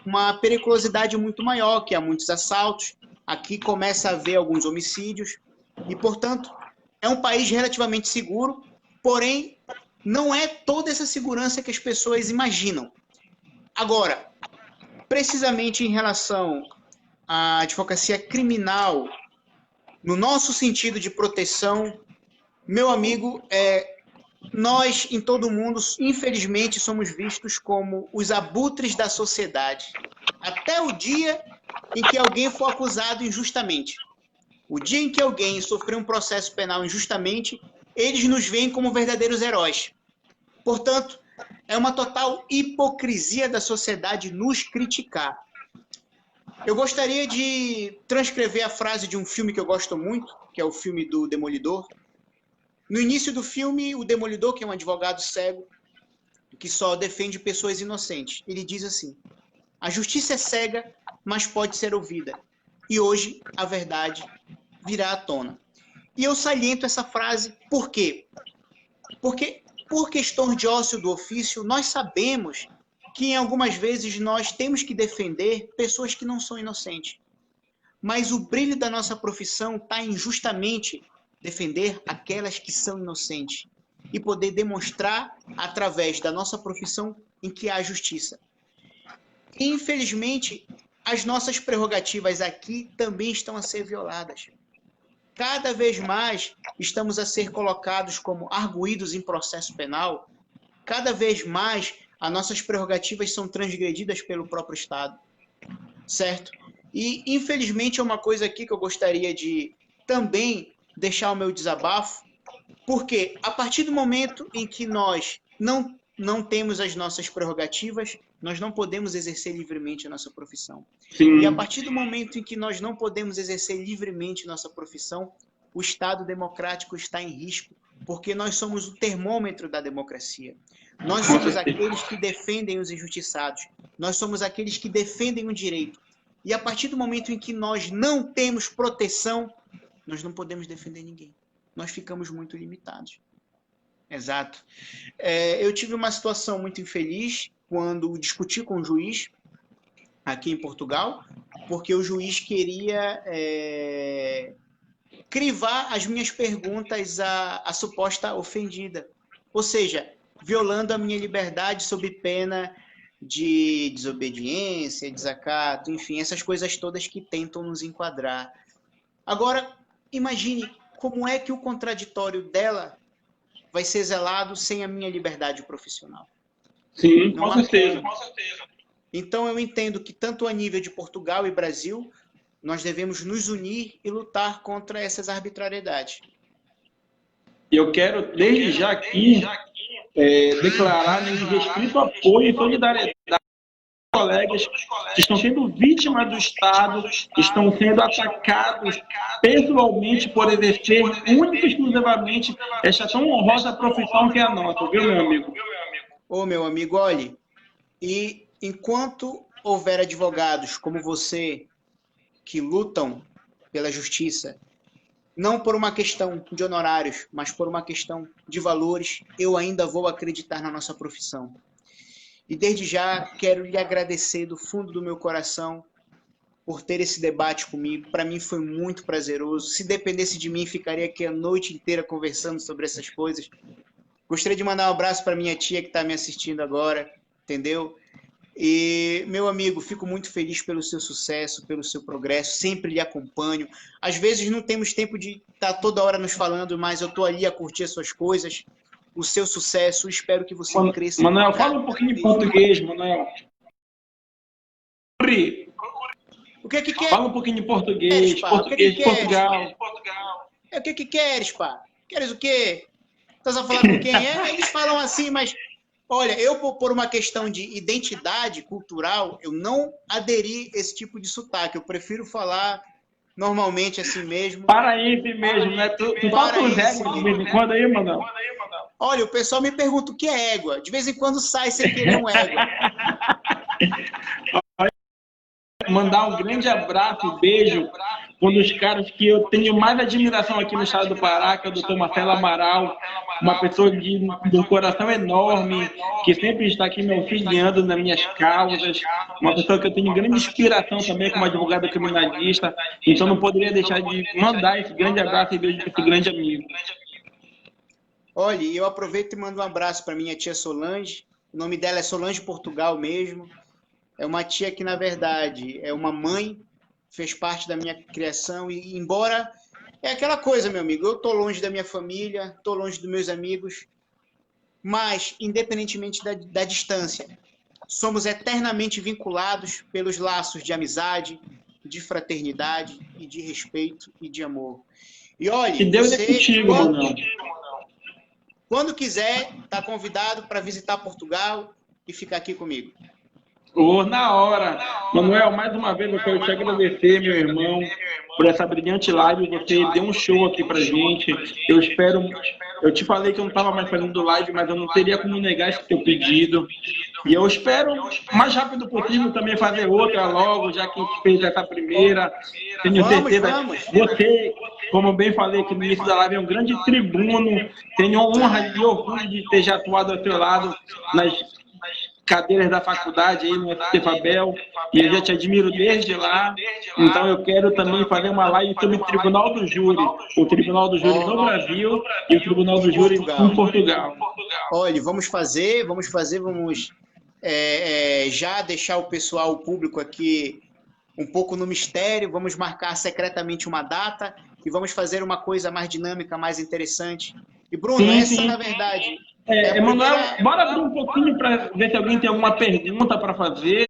Speaker 2: uma periculosidade muito maior, que há muitos assaltos. Aqui começa a haver alguns homicídios e, portanto, é um país relativamente seguro, porém, não é toda essa segurança que as pessoas imaginam. Agora, precisamente em relação à advocacia criminal, no nosso sentido de proteção, meu amigo, nós, em todo mundo, infelizmente, somos vistos como os abutres da sociedade. Até o dia em que alguém for acusado injustamente. O dia em que alguém sofreu um processo penal injustamente, eles nos veem como verdadeiros heróis. Portanto, é uma total hipocrisia da sociedade nos criticar. Eu gostaria de transcrever a frase de um filme que eu gosto muito, que é o filme do Demolidor. No início do filme, o Demolidor, que é um advogado cego, que só defende pessoas inocentes, ele diz assim: a justiça é cega, mas pode ser ouvida. E hoje a verdade virá à tona. E eu saliento essa frase por quê? Porque, por questão de ócio do ofício, nós sabemos que em algumas vezes nós temos que defender pessoas que não são inocentes. Mas o brilho da nossa profissão está em justamente defender aquelas que são inocentes e poder demonstrar através da nossa profissão em que há justiça. E, infelizmente, as nossas prerrogativas aqui também estão a ser violadas. Cada vez mais estamos a ser colocados como arguidos em processo penal. Cada vez mais as nossas prerrogativas são transgredidas pelo próprio Estado. Certo? E, infelizmente, é uma coisa aqui que eu gostaria de também deixar o meu desabafo, porque a partir do momento em que nós não temos as nossas prerrogativas, nós não podemos exercer livremente a nossa profissão.
Speaker 1: Sim.
Speaker 2: E a partir do momento em que nós não podemos exercer livremente nossa profissão, o Estado democrático está em risco, porque nós somos o termômetro da democracia. Nós somos aqueles que defendem os injustiçados. Nós somos aqueles que defendem o direito. E a partir do momento em que nós não temos proteção, nós não podemos defender ninguém. Nós ficamos muito limitados. Exato. Eu tive uma situação muito infeliz quando discuti com o juiz aqui em Portugal, porque o juiz queria crivar as minhas perguntas à suposta ofendida. Ou seja, violando a minha liberdade sob pena de desobediência, desacato, enfim, essas coisas todas que tentam nos enquadrar. Agora, imagine como é que o contraditório dela vai ser zelado sem a minha liberdade profissional.
Speaker 1: Sim, com certeza.
Speaker 2: Então, eu entendo que tanto a nível de Portugal e Brasil, nós devemos nos unir e lutar contra essas arbitrariedades.
Speaker 1: Eu quero, desde já aqui, declarar meu restrito apoio e solidariedade aos colegas que estão sendo vítimas do Estado, que estão sendo atacados pessoalmente por exercer única e exclusivamente essa tão honrosa profissão que é a nossa, viu, meu amigo?
Speaker 2: Ô, meu amigo, olhe, e enquanto houver advogados como você que lutam pela justiça, não por uma questão de honorários, mas por uma questão de valores, eu ainda vou acreditar na nossa profissão. E desde já quero lhe agradecer do fundo do meu coração por ter esse debate comigo. Para mim foi muito prazeroso. Se dependesse de mim, ficaria aqui a noite inteira conversando sobre essas coisas. Gostaria de mandar um abraço para minha tia que está me assistindo agora, entendeu? E, meu amigo, fico muito feliz pelo seu sucesso, pelo seu progresso, sempre lhe acompanho. Às vezes não temos tempo de estar toda hora nos falando, mas eu estou ali a curtir as suas coisas, o seu sucesso, espero que você cresça.
Speaker 1: Manuel, fala um pouquinho de português, Manuel.
Speaker 2: O que que quer?
Speaker 1: Fala um pouquinho de português, português de Portugal.
Speaker 2: O que que queres, pá? Queres o quê? Estás a falar com quem? Eles falam assim, mas... Olha, eu, por uma questão de identidade cultural, eu não aderi a esse tipo de sotaque. Eu prefiro falar normalmente assim mesmo.
Speaker 1: Paraíba mesmo, né? Tu fala os égua de vez em quando aí, Manuel?
Speaker 2: Olha, o pessoal me pergunta o que é égua. De vez em quando sai sem querer um égua.
Speaker 1: Mandar um grande abraço e beijo um dos caras que eu tenho mais admiração aqui no estado do Pará, que é o doutor Marcelo Amaral, uma pessoa de um coração enorme, que sempre está aqui me auxiliando nas minhas causas, uma pessoa que eu tenho grande inspiração também como advogado criminalista, então não poderia deixar de mandar esse grande abraço e beijo para esse grande amigo.
Speaker 2: Olha, eu aproveito e mando um abraço para minha tia Solange. O nome dela é Solange Portugal mesmo. É uma tia que, na verdade, é uma mãe, fez parte da minha criação e, embora... É aquela coisa, meu amigo, eu estou longe da minha família, estou longe dos meus amigos, mas, independentemente da distância, somos eternamente vinculados pelos laços de amizade, de fraternidade e de respeito e de amor. E olha,
Speaker 1: que Deus é contigo, Manuel.
Speaker 2: Quando quiser, está convidado para visitar Portugal e ficar aqui comigo.
Speaker 1: Na hora. Manuel, mais uma vez eu quero te agradecer, meu irmão, por essa brilhante live. Você deu um show aqui pra gente. Eu te falei que eu não estava mais fazendo live, mas eu não teria como negar esse teu pedido. E eu espero, o mais rápido possível, também fazer outra logo, já que a gente fez essa primeira. Tenho certeza que você, como bem falei aqui no início da live, é um grande tribuno. Tenho honra e orgulho de ter já atuado ao teu lado nas cadeiras da faculdade aí no FT-Fabel, e eu já te admiro desde lá, então eu quero também fazer uma live sobre o Tribunal do Júri, o Tribunal do Júri no Brasil e o Tribunal do Júri em Portugal.
Speaker 2: Olha, vamos já deixar o pessoal, o público aqui um pouco no mistério, vamos marcar secretamente uma data e vamos fazer uma coisa mais dinâmica, mais interessante. E Bruno, sim. Na verdade...
Speaker 1: Emanuel, bora abrir um pouquinho para ver se alguém tem alguma pergunta para fazer.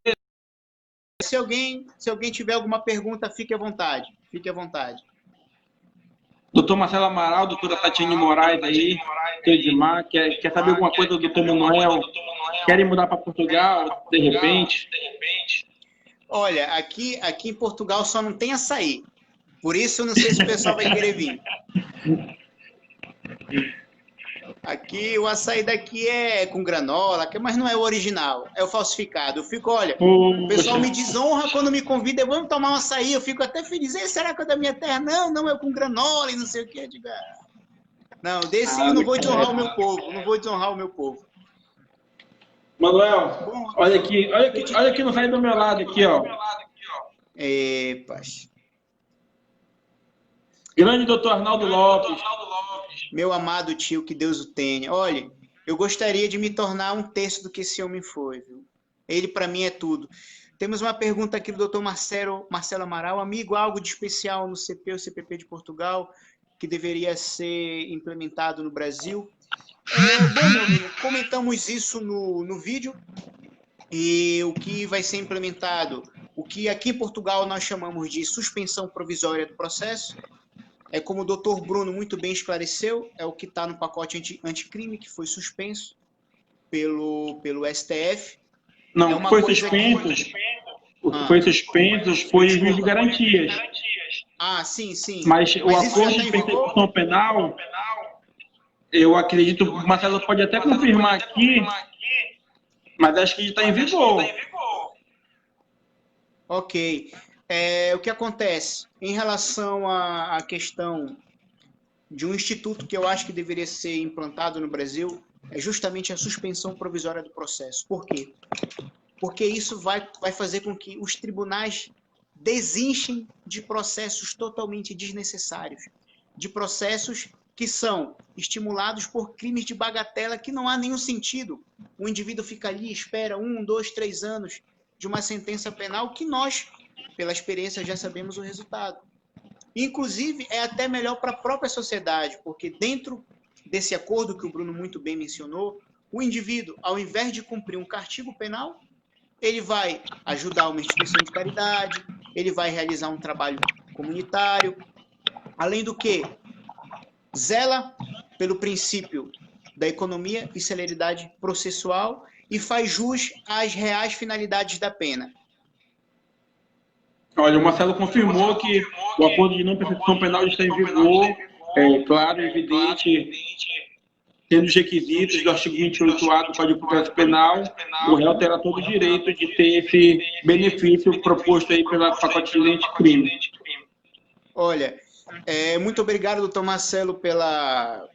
Speaker 2: Se alguém tiver alguma pergunta, fique à vontade. Fique à vontade.
Speaker 1: Doutor Marcelo Amaral, doutora Tatiane Moraes aí, Edmar, quer saber alguma coisa do doutor Manuel? Querem mudar para Portugal, de repente?
Speaker 2: Olha, aqui em Portugal só não tem açaí. Por isso eu não sei se o pessoal vai querer vir. Aqui, o açaí daqui é com granola, mas não é o original, é o falsificado. Eu fico, olha, o pessoal me desonra quando me convida, vamos tomar um açaí, eu fico até feliz. Será que é da minha terra? Não, é com granola e não sei o que. Digo, não, desse eu não vou desonrar o meu povo, não vou desonrar o meu povo.
Speaker 1: Manuel, olha aqui no raio do meu lado, aqui, ó.
Speaker 2: Epa.
Speaker 1: Grande doutor Arnaldo Lopes.
Speaker 2: Meu amado tio, que Deus o tenha. Olha, eu gostaria de me tornar um terço do que esse homem foi, viu? Ele, para mim, é tudo. Temos uma pergunta aqui do doutor Marcelo Amaral. Amigo, algo de especial no CP ou CPP de Portugal que deveria ser implementado no Brasil? Bom, meu amigo, comentamos isso no vídeo. E o que vai ser implementado, o que aqui em Portugal nós chamamos de suspensão provisória do processo, é como o doutor Bruno muito bem esclareceu, é o que está no pacote anticrime, que foi suspenso pelo STF.
Speaker 1: Não, foi suspenso. O que foi suspenso foi o juiz de garantias.
Speaker 2: Sim.
Speaker 1: Mas o acordo de persecução penal, eu acredito, o Marcelo pode até confirmar aqui, mas acho que está em vigor.
Speaker 2: Ok. O que acontece? Em relação à questão de um instituto que eu acho que deveria ser implantado no Brasil, é justamente a suspensão provisória do processo. Por quê? Porque isso vai fazer com que os tribunais desinchem de processos totalmente desnecessários, de processos que são estimulados por crimes de bagatela que não há nenhum sentido. O indivíduo fica ali, espera 1, 2, 3 anos de uma sentença penal que nós, pela experiência, já sabemos o resultado. Inclusive, é até melhor para a própria sociedade, porque dentro desse acordo que o Bruno muito bem mencionou, o indivíduo, ao invés de cumprir um castigo penal, ele vai ajudar uma instituição de caridade, ele vai realizar um trabalho comunitário, além do que zela pelo princípio da economia e celeridade processual e faz jus às reais finalidades da pena.
Speaker 1: Olha, o Marcelo confirmou que o acordo de não persecução penal está em vigor, claro, evidente, tendo os requisitos do artigo 28A do Código de Processo Penal, o réu terá todo o direito de ter esse benefício proposto aí pela pacote de anticrime.
Speaker 2: Olha, muito obrigado, doutor Marcelo, pela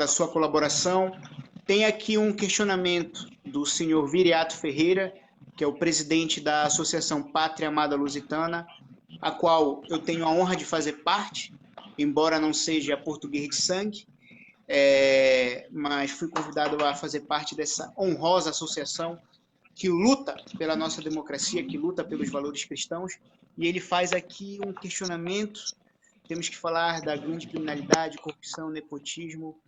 Speaker 2: sua colaboração. Tem aqui um questionamento do senhor Viriato Ferreira, que é o presidente da Associação Pátria Amada Lusitana, a qual eu tenho a honra de fazer parte, embora não seja português de sangue, mas fui convidado a fazer parte dessa honrosa associação que luta pela nossa democracia, que luta pelos valores cristãos, e ele faz aqui um questionamento. Temos que falar da grande criminalidade, corrupção, nepotismo,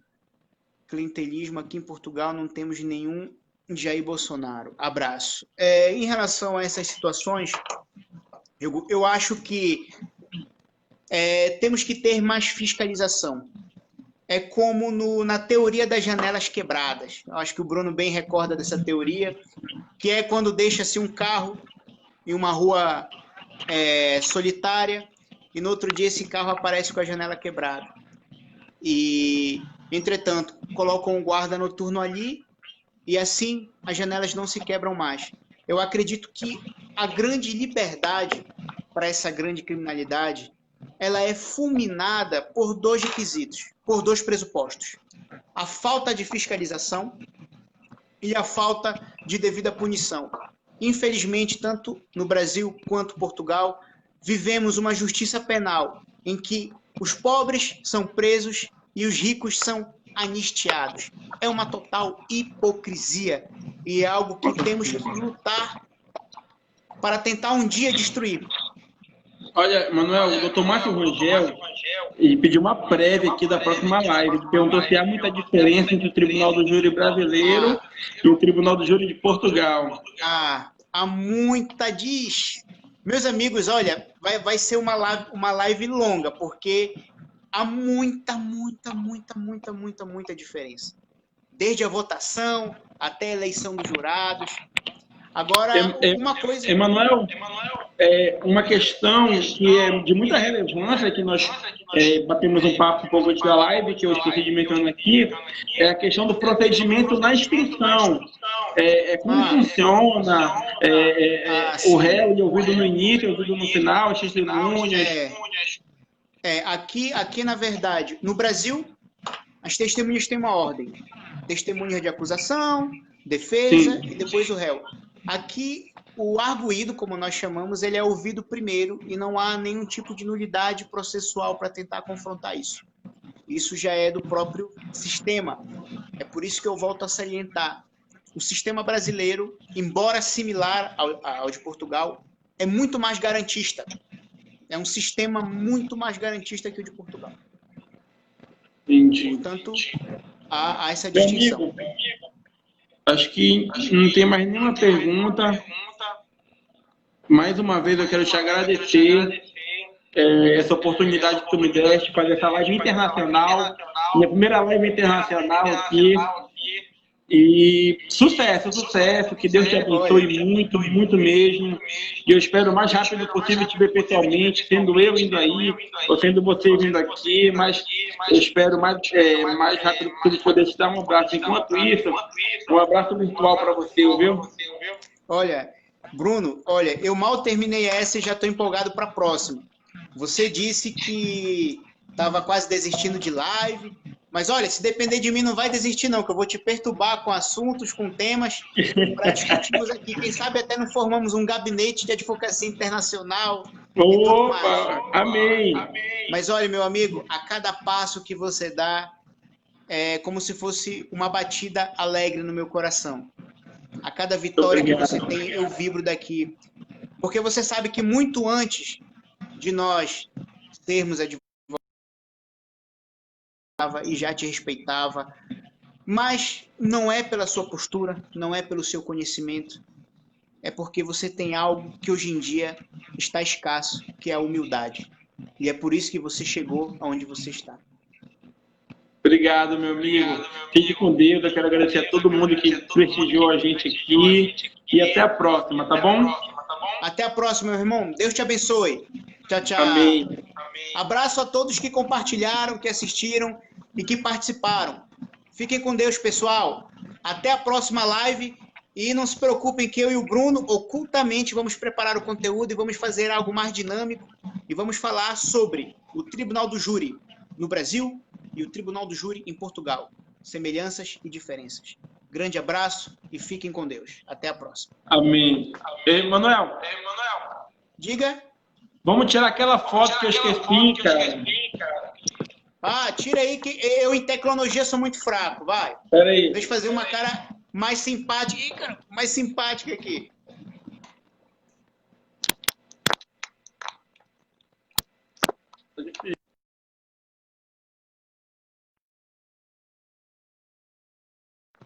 Speaker 2: clientelismo. Aqui em Portugal não temos nenhum Jair Bolsonaro. Abraço. Em relação a essas situações, eu acho que temos que ter mais fiscalização. É como na teoria das janelas quebradas. Eu acho que o Bruno bem recorda dessa teoria, que é quando deixa-se um carro em uma rua solitária e no outro dia esse carro aparece com a janela quebrada. E, entretanto, colocam um guarda noturno ali e assim as janelas não se quebram mais. Eu acredito que a grande liberdade para essa grande criminalidade, ela é fulminada por dois requisitos, por dois pressupostos. A falta de fiscalização e a falta de devida punição. Infelizmente, tanto no Brasil quanto em Portugal, vivemos uma justiça penal em que os pobres são presos e os ricos são anistiados. É uma total hipocrisia e é algo que temos que lutar para tentar um dia destruir.
Speaker 1: Olha, Manuel, o doutor Márcio Rangel, ele pediu uma prévia aqui da próxima live. Ele perguntou se há muita diferença entre o Tribunal do Júri brasileiro e o Tribunal do Júri de Portugal.
Speaker 2: Há muita Meus amigos, olha, vai ser uma live longa, porque há muita diferença. Desde a votação até a eleição dos jurados. Agora, uma coisa...
Speaker 1: Emanuel, uma questão que é de muita relevância, que nós batemos um papo um pouco antes da live, que eu esqueci de mencionar aqui, é a questão do procedimento na instrução. Como funciona o réu e ouvido no início, ouvido no final, as testemunhas.
Speaker 2: Aqui, na verdade, no Brasil, as testemunhas têm uma ordem. Testemunha de acusação, defesa e depois o réu. Aqui, o arguído, como nós chamamos, ele é ouvido primeiro e não há nenhum tipo de nulidade processual para tentar confrontar isso. Isso já é do próprio sistema. É por isso que eu volto a salientar. O sistema brasileiro, embora similar ao de Portugal, é muito mais garantista. É um sistema muito mais garantista que o de Portugal.
Speaker 1: Entendi.
Speaker 2: Portanto, há essa distinção.
Speaker 1: Acho que não tem mais nenhuma pergunta. Mais uma vez eu quero te agradecer essa oportunidade que tu me deste de fazer essa live internacional. Minha primeira live internacional aqui. E sucesso, que Deus te abençoe muito, muito mesmo. E eu espero o mais rápido possível te ver pessoalmente, sendo eu indo aí, ou sendo você vindo aqui, mas eu espero mais rápido possível poder te dar um abraço. Enquanto isso, um abraço virtual para você, viu?
Speaker 2: Olha, Bruno, eu mal terminei essa e já estou empolgado para a próxima. Você disse que estava quase desistindo de live. Mas olha, se depender de mim, não vai desistir não, que eu vou te perturbar com assuntos, com temas, para discutirmos aqui. Quem sabe até não formamos um gabinete de advocacia internacional.
Speaker 1: Opa, amém.
Speaker 2: Mas olha, meu amigo, a cada passo que você dá, é como se fosse uma batida alegre no meu coração. A cada vitória que você tem, eu vibro daqui. Porque você sabe que muito antes de nós sermos advogados, e já te respeitava, mas não é pela sua postura, não é pelo seu conhecimento, é porque você tem algo que hoje em dia está escasso, que é a humildade. E é por isso que você chegou aonde você está.
Speaker 1: Obrigado, meu amigo. Fique com Deus. Eu quero agradecer a todo mundo que prestigiou a gente aqui. E até a próxima, tá bom?
Speaker 2: Até a próxima, meu irmão. Deus te abençoe. Tchau, tchau.
Speaker 1: Amém.
Speaker 2: Abraço a todos que compartilharam, que assistiram e que participaram. Fiquem com Deus, pessoal. Até a próxima live E não se preocupem que eu e o Bruno, ocultamente, vamos preparar o conteúdo e vamos fazer algo mais dinâmico e vamos falar sobre o Tribunal do Júri no Brasil e o Tribunal do Júri em Portugal. Semelhanças e diferenças. Grande abraço e fiquem com Deus. Até a próxima.
Speaker 1: Amém. Ei, Manuel,
Speaker 2: Diga.
Speaker 1: vamos tirar aquela foto que eu esqueci, cara.
Speaker 2: Ah, tira aí que eu em tecnologia sou muito fraco, vai.
Speaker 1: Pera aí.
Speaker 2: Deixa eu fazer uma cara mais simpática. Ih, cara, mais simpática aqui.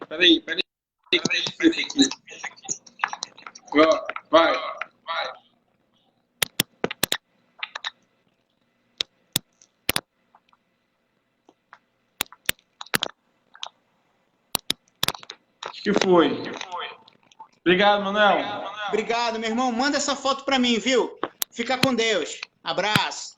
Speaker 1: Peraí. Ó, vai. Acho que foi. Obrigado, Manuel.
Speaker 2: Obrigado, meu irmão. Manda essa foto para mim, viu? Fica com Deus. Abraço.